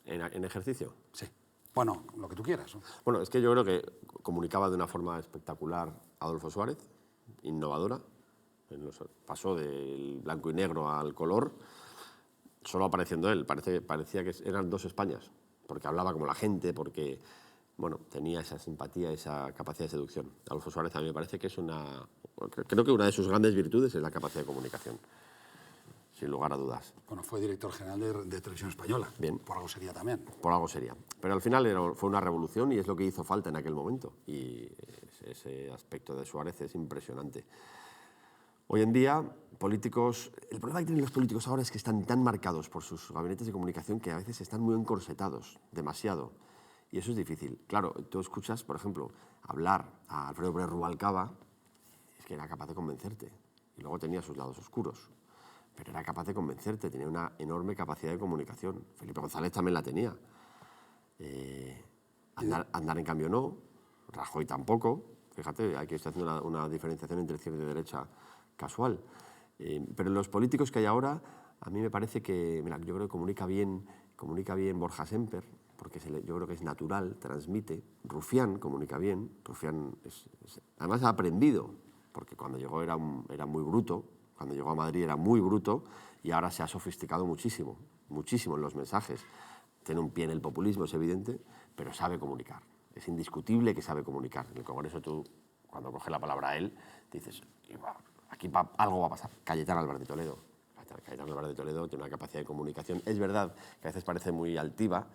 ¿En ejercicio? Sí. Bueno, lo que tú quieras, ¿no? Bueno, es que yo creo que comunicaba de una forma espectacular Adolfo Suárez, innovadora. Pasó del blanco y negro al color, solo apareciendo él. Parecía que eran 2 Españas, porque hablaba como la gente, porque tenía esa simpatía, esa capacidad de seducción. Adolfo Suárez a mí me parece que creo que una de sus grandes virtudes es la capacidad de comunicación, sin lugar a dudas. Bueno, fue director general de Televisión Española. Bien. Por algo sería también. Por algo sería. Pero al final fue una revolución y es lo que hizo falta en aquel momento. Y ese aspecto de Suárez es impresionante. Hoy en día, políticos... El problema que tienen los políticos ahora es que están tan marcados por sus gabinetes de comunicación que a veces están muy encorsetados, demasiado. Y eso es difícil. Claro, tú escuchas, por ejemplo, hablar a Alfredo Pérez Rubalcaba, es que era capaz de convencerte. Y luego tenía sus lados oscuros. Pero era capaz de convencerte, tenía una enorme capacidad de comunicación. Felipe González también la tenía. Aznar, en cambio, no. Rajoy tampoco. Fíjate, aquí estoy haciendo una diferenciación entre izquierda y derecha casual. Pero los políticos que hay ahora, a mí me parece que, mira, yo creo que comunica bien Comunica bien Borja Semper, porque yo creo que es natural, transmite. Rufián comunica bien. Rufián además ha aprendido, porque cuando llegó era muy bruto, cuando llegó a Madrid era muy bruto y ahora se ha sofisticado muchísimo, muchísimo en los mensajes. Tiene un pie en el populismo, es evidente, pero sabe comunicar. Es indiscutible que sabe comunicar. En el Congreso tú, cuando coge la palabra a él, dices, aquí algo va a pasar. Cayetano Álvarez de Toledo. Cayetano Álvarez de Toledo tiene una capacidad de comunicación. Es verdad que a veces parece muy altiva,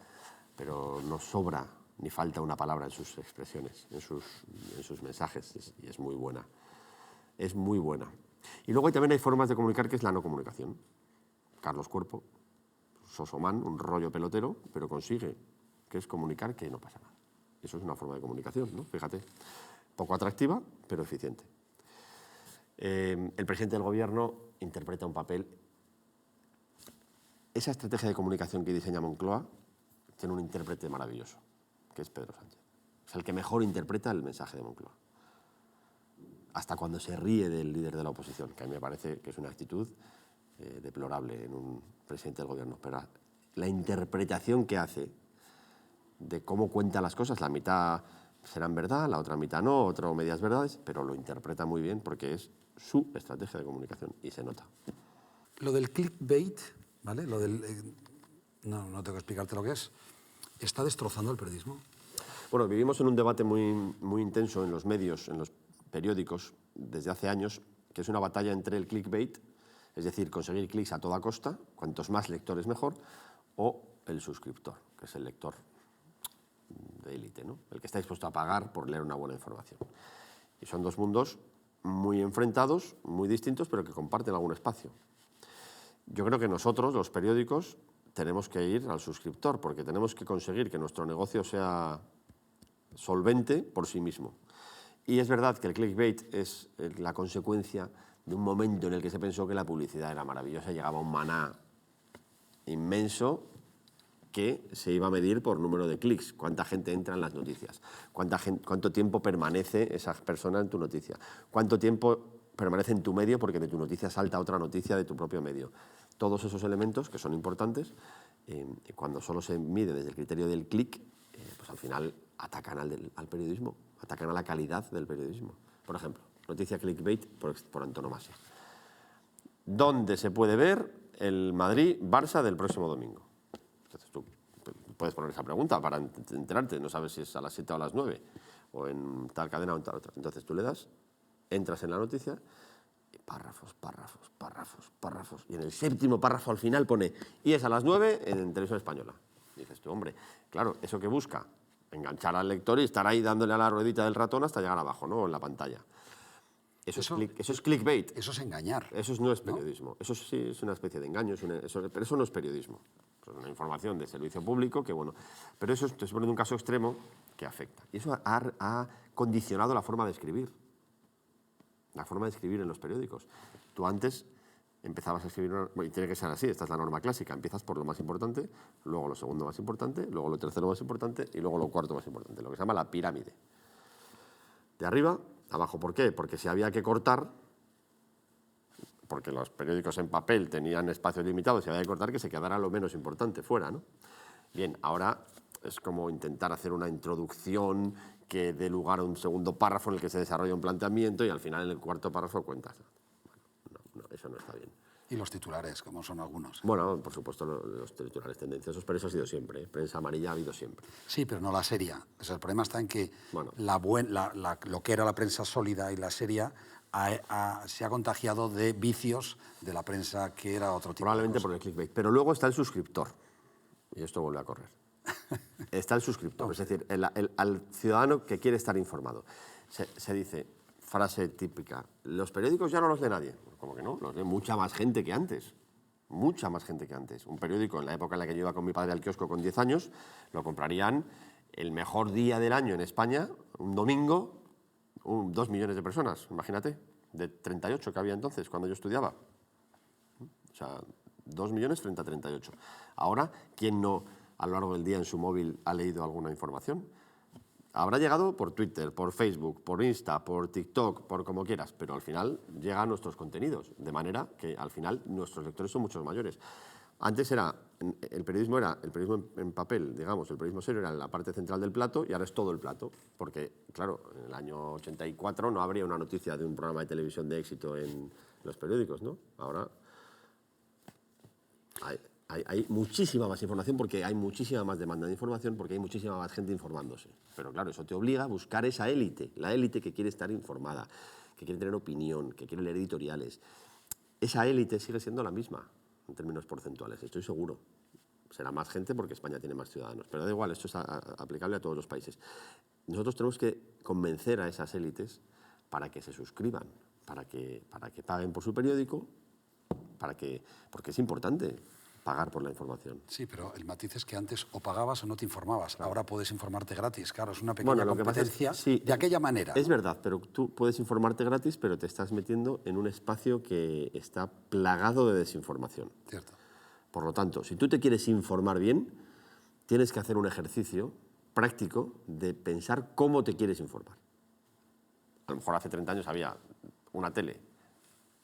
pero no sobra ni falta una palabra en sus expresiones, en sus mensajes, y es muy buena. Es muy buena. Y luego también hay formas de comunicar que es la no comunicación. Carlos Cuerpo, sosomán, un rollo pelotero, pero consigue, que es comunicar que no pasa nada. Eso es una forma de comunicación, ¿no? Fíjate, poco atractiva, pero eficiente. El presidente del gobierno interpreta un papel. Esa estrategia de comunicación que diseña Moncloa tiene un intérprete maravilloso, que es Pedro Sánchez. Es el que mejor interpreta el mensaje de Moncloa. Hasta cuando se ríe del líder de la oposición, que a mí me parece que es una actitud deplorable en un presidente del gobierno. Pero la interpretación que hace de cómo cuenta las cosas, la mitad serán verdad, la otra mitad no, otra medias verdades, pero lo interpreta muy bien porque es su estrategia de comunicación y se nota. Lo del clickbait, ¿vale? Lo del, no tengo que explicarte lo que es. ¿Está destrozando el periodismo? Bueno, vivimos en un debate muy intenso en los medios, en los periódicos, desde hace años, que es una batalla entre el clickbait, es decir, conseguir clics a toda costa, cuantos más lectores mejor, o el suscriptor, que es el lector de élite, ¿no? El que está dispuesto a pagar por leer una buena información. Y son dos mundos muy enfrentados, muy distintos, pero que comparten algún espacio. Yo creo que nosotros, los periódicos, tenemos que ir al suscriptor, porque tenemos que conseguir que nuestro negocio sea solvente por sí mismo. Y es verdad que el clickbait es la consecuencia de un momento en el que se pensó que la publicidad era maravillosa, llegaba un maná inmenso que se iba a medir por número de clics, cuánta gente entra en las noticias, cuánto tiempo permanece esa persona en tu noticia, cuánto tiempo permanece en tu medio porque de tu noticia salta otra noticia de tu propio medio. Todos esos elementos que son importantes, cuando solo se mide desde el criterio del clic, pues al final atacan al periodismo, atacan a la calidad del periodismo. Por ejemplo, noticia clickbait por antonomasia. ¿Dónde se puede ver el Madrid-Barça del próximo domingo? Entonces tú puedes poner esa pregunta para enterarte, no sabes si es a las 7 o a las 9, o en tal cadena o en tal otra. Entonces tú le das, entras en la noticia, y párrafos, y en el séptimo párrafo al final pone, y es a las 9 en Televisión Española. Y dices tú, hombre, claro, eso que busca, enganchar al lector y estar ahí dándole a la ruedita del ratón hasta llegar abajo, ¿no? En la pantalla. Eso es clickbait. Eso es engañar. Eso no es periodismo. ¿No? Eso sí es una especie de engaño, pero eso no es periodismo. Es una información de servicio público que, bueno, pero eso te supone un caso extremo que afecta. Y eso ha condicionado la forma de escribir. La forma de escribir en los periódicos. Tú antes empezabas a escribir, y tiene que ser así, esta es la norma clásica, empiezas por lo más importante, luego lo segundo más importante, luego lo tercero más importante y luego lo cuarto más importante, lo que se llama la pirámide. De arriba abajo. ¿Por qué? Porque si había que cortar, porque los periódicos en papel tenían espacios limitados, si había que cortar, que se quedara lo menos importante fuera, ¿no? Bien, ahora es como intentar hacer una introducción que dé lugar a un segundo párrafo en el que se desarrolla un planteamiento y al final en el cuarto párrafo cuentas. Bueno, eso no está bien. Y los titulares, como son algunos. Bueno, por supuesto, los titulares tendenciosos, pero eso ha sido siempre, ¿eh? Prensa amarilla ha habido siempre. Sí, pero no la seria. O sea, el problema está en que Bueno. lo que era la prensa sólida y la seria se ha contagiado de vicios de la prensa que era otro tipo. Probablemente por el clickbait. Pero luego está el suscriptor. Y esto vuelve a correr. Está el suscriptor, es decir, al ciudadano que quiere estar informado. Se dice, frase típica, los periódicos ya no los lee nadie. ¿Cómo que no? Los lee mucha más gente que antes. Mucha más gente que antes. Un periódico, en la época en la que yo iba con mi padre al kiosco con 10 años, lo comprarían el mejor día del año en España, un domingo, 2 millones de personas, imagínate, de 38 que había entonces, cuando yo estudiaba. O sea, 2 millones frente a 38. Ahora, ¿quién no a lo largo del día en su móvil ha leído alguna información? Habrá llegado por Twitter, por Facebook, por Insta, por TikTok, por como quieras, pero al final llega a nuestros contenidos, de manera que al final nuestros lectores son muchos mayores. Antes el periodismo en papel, digamos, el periodismo serio era la parte central del plato y ahora es todo el plato. Porque, claro, en el año 84 no habría una noticia de un programa de televisión de éxito en los periódicos, ¿no? Ahora hay muchísima más información porque hay muchísima más demanda de información, porque hay muchísima más gente informándose. Pero claro, eso te obliga a buscar esa élite, la élite que quiere estar informada, que quiere tener opinión, que quiere leer editoriales. Esa élite sigue siendo la misma en términos porcentuales, estoy seguro. Será más gente porque España tiene más ciudadanos, pero da igual, esto es aplicable a todos los países. Nosotros tenemos que convencer a esas élites para que se suscriban, para que paguen por su periódico, porque es importante pagar por la información. Sí, pero el matiz es que antes o pagabas o no te informabas. Claro. Ahora puedes informarte gratis. Claro, es una pequeña competencia de aquella manera. Es verdad, pero tú puedes informarte gratis, pero te estás metiendo en un espacio que está plagado de desinformación. Cierto. Por lo tanto, si tú te quieres informar bien, tienes que hacer un ejercicio práctico de pensar cómo te quieres informar. A lo mejor hace 30 años había una tele,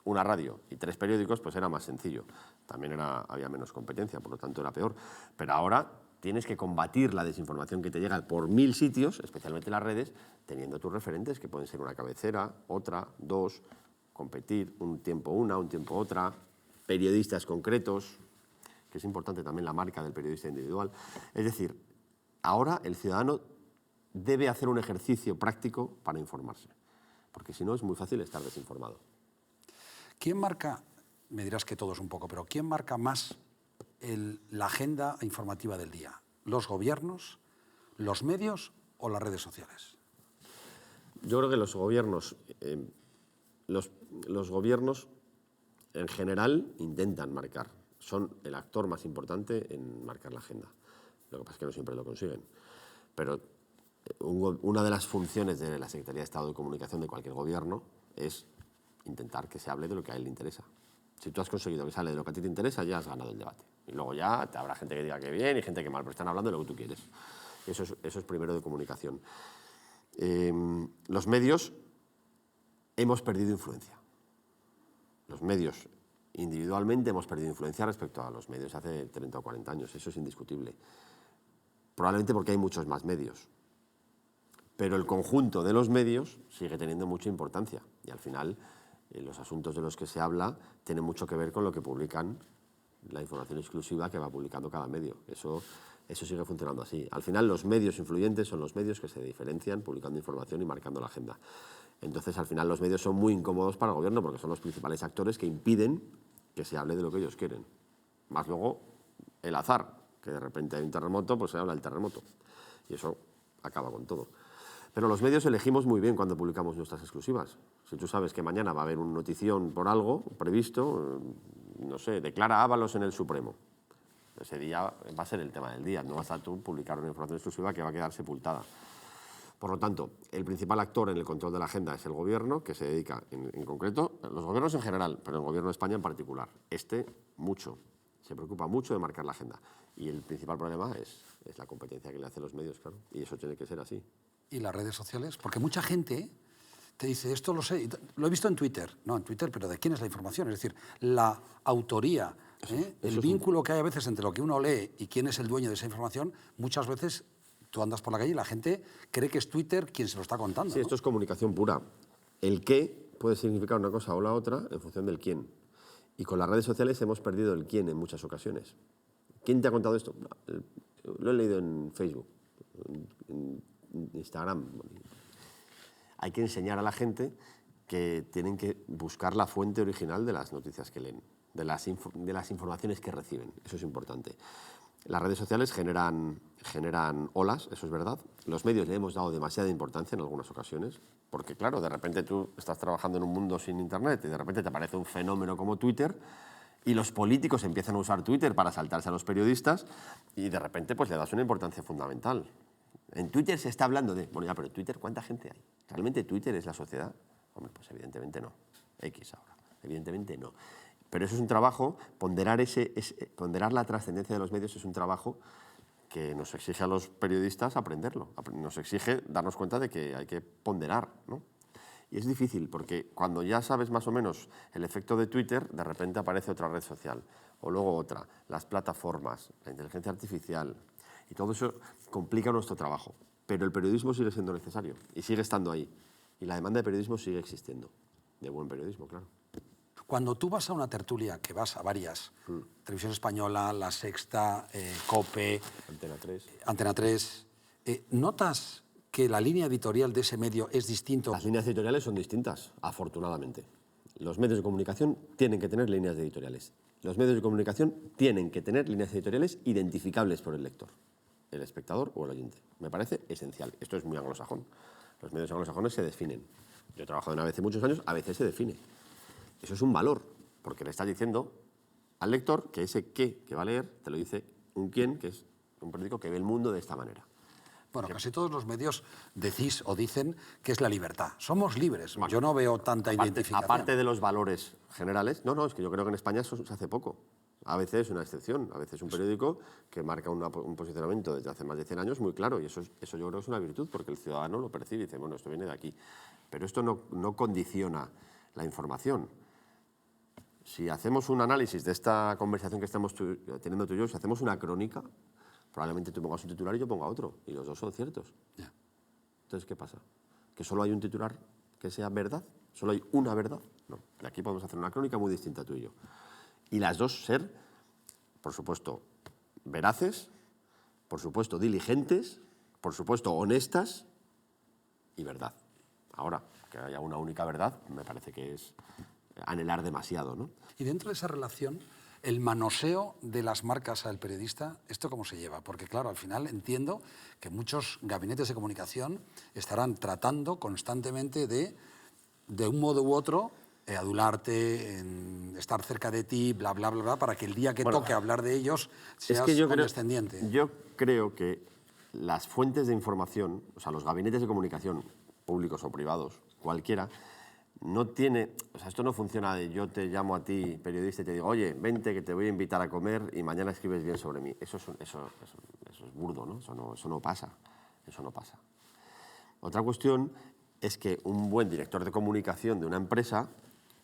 una radio y 3 periódicos, pues era más sencillo. También había menos competencia, por lo tanto era peor. Pero ahora tienes que combatir la desinformación que te llega por 1000 sitios, especialmente las redes, teniendo tus referentes, que pueden ser una cabecera, otra, 2, competir, un tiempo una, un tiempo otra, periodistas concretos, que es importante también la marca del periodista individual. Es decir, ahora el ciudadano debe hacer un ejercicio práctico para informarse, porque si no es muy fácil estar desinformado. ¿Quién marca, me dirás que todos un poco, pero quién marca más la agenda informativa del día? ¿Los gobiernos, los medios o las redes sociales? Yo creo que los gobiernos en general intentan marcar. Son el actor más importante en marcar la agenda. Lo que pasa es que no siempre lo consiguen. Pero una de las funciones de la Secretaría de Estado de Comunicación de cualquier gobierno es intentar que se hable de lo que a él le interesa. Si tú has conseguido que se hable de lo que a ti te interesa, ya has ganado el debate. Y luego ya habrá gente que diga que bien y gente que mal, pero están hablando de lo que tú quieres. Eso es primero de comunicación. Los medios hemos perdido influencia. Los medios individualmente hemos perdido influencia respecto a los medios hace 30 o 40 años. Eso es indiscutible. Probablemente porque hay muchos más medios. Pero el conjunto de los medios sigue teniendo mucha importancia. Y al final, los asuntos de los que se habla tienen mucho que ver con lo que publican, la información exclusiva que va publicando cada medio. Eso sigue funcionando así. Al final, los medios influyentes son los medios que se diferencian publicando información y marcando la agenda. Entonces, al final, los medios son muy incómodos para el gobierno porque son los principales actores que impiden que se hable de lo que ellos quieren. Más luego, el azar, que de repente hay un terremoto, pues se habla del terremoto. Y eso acaba con todo. Pero los medios elegimos muy bien cuando publicamos nuestras exclusivas. Si tú sabes que mañana va a haber una notición por algo previsto, no sé, declara Ábalos en el Supremo. Ese día va a ser el tema del día, no vas a tú publicar una información exclusiva que va a quedar sepultada. Por lo tanto, el principal actor en el control de la agenda es el gobierno, que se dedica, en concreto, los gobiernos en general, pero el gobierno de España en particular. Mucho, se preocupa mucho de marcar la agenda. Y el principal problema es la competencia que le hacen los medios, claro, y eso tiene que ser así. ¿Y las redes sociales? Porque mucha gente te dice, esto lo sé, lo he visto en Twitter. No, en Twitter, pero ¿de quién es la información? Es decir, la autoría, el vínculo que hay a veces entre lo que uno lee y quién es el dueño de esa información, muchas veces tú andas por la calle y la gente cree que es Twitter quien se lo está contando. Sí, ¿no? Esto es comunicación pura. El qué puede significar una cosa o la otra en función del quién. Y con las redes sociales hemos perdido el quién en muchas ocasiones. ¿Quién te ha contado esto? Lo he leído en Facebook, en Instagram. Hay que enseñar a la gente que tienen que buscar la fuente original de las noticias que leen, de las informaciones que reciben. Eso es importante. Las redes sociales generan olas, eso es verdad. Los medios le hemos dado demasiada importancia en algunas ocasiones, porque claro, de repente tú estás trabajando en un mundo sin internet y de repente te aparece un fenómeno como Twitter y los políticos empiezan a usar Twitter para saltarse a los periodistas y de repente pues le das una importancia fundamental. En Twitter se está hablando de... Bueno, ya, pero Twitter, ¿cuánta gente hay? ¿Realmente Twitter es la sociedad? Hombre, pues evidentemente no. X ahora. Evidentemente no. Pero eso es un trabajo, ponderar la trascendencia de los medios es un trabajo que nos exige a los periodistas aprenderlo. Nos exige darnos cuenta de que hay que ponderar, ¿no? Y es difícil porque cuando ya sabes más o menos el efecto de Twitter, de repente aparece otra red social. O luego otra, las plataformas, la inteligencia artificial, y todo eso complica nuestro trabajo. Pero el periodismo sigue siendo necesario y sigue estando ahí. Y la demanda de periodismo sigue existiendo, de buen periodismo, claro. Cuando tú vas a una tertulia, que vas a varias, Televisión Española, La Sexta, COPE, Antena 3. Antena 3, ¿notas que la línea editorial de ese medio es distinto? Las líneas editoriales son distintas, afortunadamente. Los medios de comunicación tienen que tener líneas editoriales. Los medios de comunicación tienen que tener líneas editoriales identificables por el lector, el espectador o el oyente. Me parece esencial. Esto es muy anglosajón. Los medios anglosajones se definen. Yo he trabajado en ABC muchos años, ABC se define. Eso es un valor, porque le estás diciendo al lector que ese qué que va a leer te lo dice un quién, que es un periódico que ve el mundo de esta manera. Bueno, casi todos los medios decís o dicen que es la libertad. Somos libres. Bueno, yo no veo tanta identificación. Aparte de los valores generales, no, es que yo creo que en España eso se hace poco. ABC es una excepción. ABC es un periódico que marca un posicionamiento desde hace más de 100 años muy claro, y eso yo creo que es una virtud, porque el ciudadano lo percibe y dice, bueno, esto viene de aquí. Pero esto no condiciona la información. Si hacemos un análisis de esta conversación que estamos teniendo tú y yo, si hacemos una crónica, probablemente tú pongas un titular y yo ponga otro, y los dos son ciertos. Yeah. Entonces, ¿qué pasa? ¿Que solo hay un titular que sea verdad? ¿Solo hay una verdad? No. De aquí podemos hacer una crónica muy distinta tú y yo. Y las dos ser, por supuesto, veraces, por supuesto, diligentes, por supuesto, honestas y verdad. Ahora, que haya una única verdad, me parece que es anhelar demasiado, ¿no? Y dentro de esa relación, el manoseo de las marcas al periodista, ¿esto cómo se lleva? Porque, claro, al final entiendo que muchos gabinetes de comunicación estarán tratando constantemente de un modo u otro, adularte, estar cerca de ti, bla, bla, bla, bla, para que el día que toque hablar de ellos seas condescendiente. Yo creo que las fuentes de información, o sea, los gabinetes de comunicación, públicos o privados, cualquiera, no tiene, o sea, esto no funciona de yo te llamo a ti, periodista, y te digo, oye, vente que te voy a invitar a comer y mañana escribes bien sobre mí. Eso es burdo, ¿no? Eso no pasa. Otra cuestión es que un buen director de comunicación de una empresa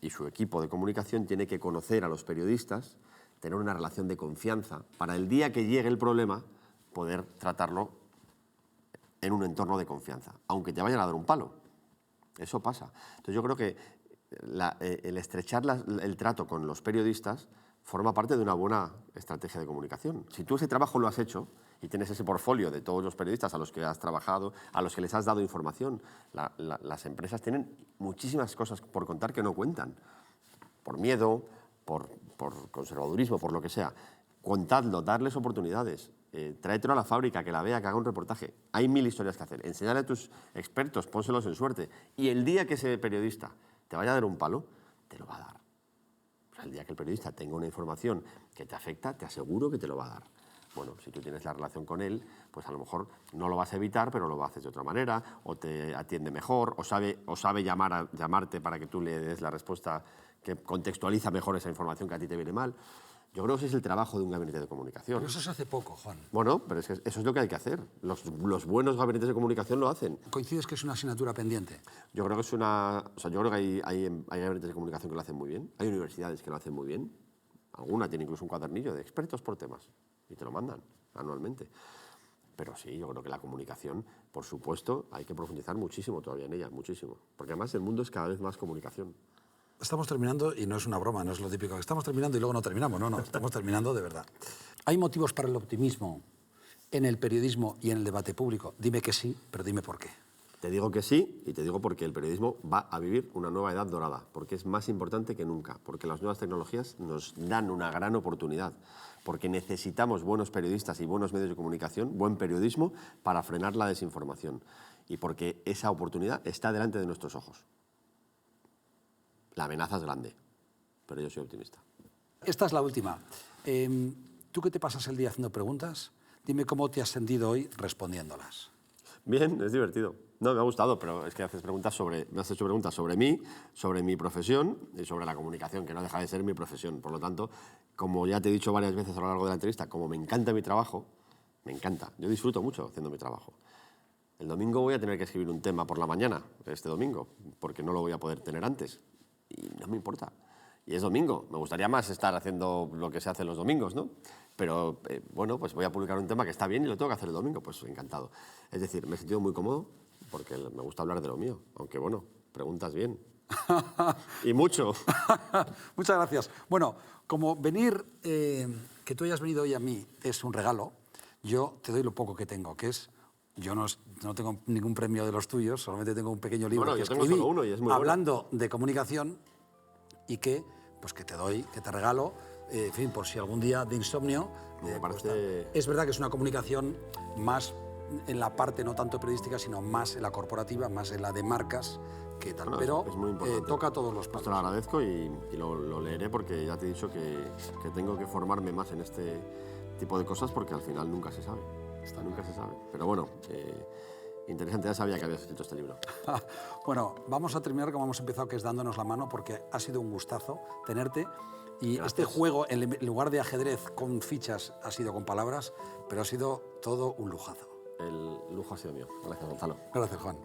y su equipo de comunicación tiene que conocer a los periodistas, tener una relación de confianza, para el día que llegue el problema poder tratarlo en un entorno de confianza, aunque te vayan a dar un palo. Eso pasa. Entonces yo creo que el estrechar el trato con los periodistas forma parte de una buena estrategia de comunicación. Si tú ese trabajo lo has hecho y tienes ese portfolio de todos los periodistas a los que has trabajado, a los que les has dado información, las empresas tienen muchísimas cosas por contar que no cuentan, por miedo, por conservadurismo, por lo que sea. Contadlo, darles oportunidades. Tráetelo a la fábrica, que la vea, que haga un reportaje. Hay 1000 historias que hacer. Enséñale a tus expertos, pónselos en suerte. Y el día que ese periodista te vaya a dar un palo, te lo va a dar. O sea, el día que el periodista tenga una información que te afecta, te aseguro que te lo va a dar. Bueno, si tú tienes la relación con él, pues a lo mejor no lo vas a evitar, pero lo haces de otra manera, o te atiende mejor, o sabe llamarte para que tú le des la respuesta que contextualiza mejor esa información que a ti te viene mal. Yo creo que ese es el trabajo de un gabinete de comunicación. Pero eso se hace poco, Juan. Bueno, pero es que eso es lo que hay que hacer. Los buenos gabinetes de comunicación lo hacen. ¿Coincides que es una asignatura pendiente? Yo creo que es una... O sea, yo creo que hay gabinetes de comunicación que lo hacen muy bien. Hay universidades que lo hacen muy bien. Alguna tiene incluso un cuadernillo de expertos por temas. Y te lo mandan anualmente. Pero sí, yo creo que la comunicación, por supuesto, hay que profundizar muchísimo todavía en ella, muchísimo. Porque además el mundo es cada vez más comunicación. Estamos terminando, y no es una broma, no es lo típico, que estamos terminando y luego no terminamos, no, estamos terminando de verdad. ¿Hay motivos para el optimismo en el periodismo y en el debate público? Dime que sí, pero dime por qué. Te digo que sí, y te digo porque el periodismo va a vivir una nueva edad dorada, porque es más importante que nunca, porque las nuevas tecnologías nos dan una gran oportunidad, porque necesitamos buenos periodistas y buenos medios de comunicación, buen periodismo, para frenar la desinformación, y porque esa oportunidad está delante de nuestros ojos. La amenaza es grande, pero yo soy optimista. Esta es la última. Tú que te pasas el día haciendo preguntas, dime cómo te has sentido hoy respondiéndolas. Bien, es divertido. No, me ha gustado, pero es que me has hecho preguntas sobre mí, sobre mi profesión y sobre la comunicación, que no deja de ser mi profesión. Por lo tanto, como ya te he dicho varias veces a lo largo de la entrevista, como me encanta mi trabajo, me encanta. Yo disfruto mucho haciendo mi trabajo. El domingo voy a tener que escribir un tema por la mañana, este domingo, porque no lo voy a poder tener antes. Y no me importa. Y es domingo. Me gustaría más estar haciendo lo que se hace los domingos, ¿no? Pero, bueno, pues voy a publicar un tema que está bien y lo tengo que hacer el domingo. Pues encantado. Es decir, me he sentido muy cómodo porque me gusta hablar de lo mío. Aunque, bueno, preguntas bien. Y mucho. Muchas gracias. Bueno, como venir, que tú hayas venido hoy a mí es un regalo, yo te doy lo poco que tengo, que es... Yo no tengo ningún premio de los tuyos, solamente tengo un pequeño libro que yo tengo escribí solo uno y es muy hablando de comunicación y que te regalo, en fin, por si algún día de insomnio... Me parece... Es verdad que es una comunicación más en la parte no tanto periodística, sino más en la corporativa, más en la de marcas, que tal. Bueno, pero es muy importante. toca todos los Pues pasos. te lo agradezco y lo leeré porque ya te he dicho que tengo que formarme más en este tipo de cosas porque al final nunca se sabe. Nunca se sabe. Pero bueno, interesante, ya sabía que habías escrito este libro. Bueno, vamos a terminar como hemos empezado, que es dándonos la mano, porque ha sido un gustazo tenerte. Y Gracias. este juego, en lugar de ajedrez con fichas, ha sido con palabras, pero ha sido todo un lujazo. El lujo ha sido mío. Gracias, Gonzalo. Gracias, Juan.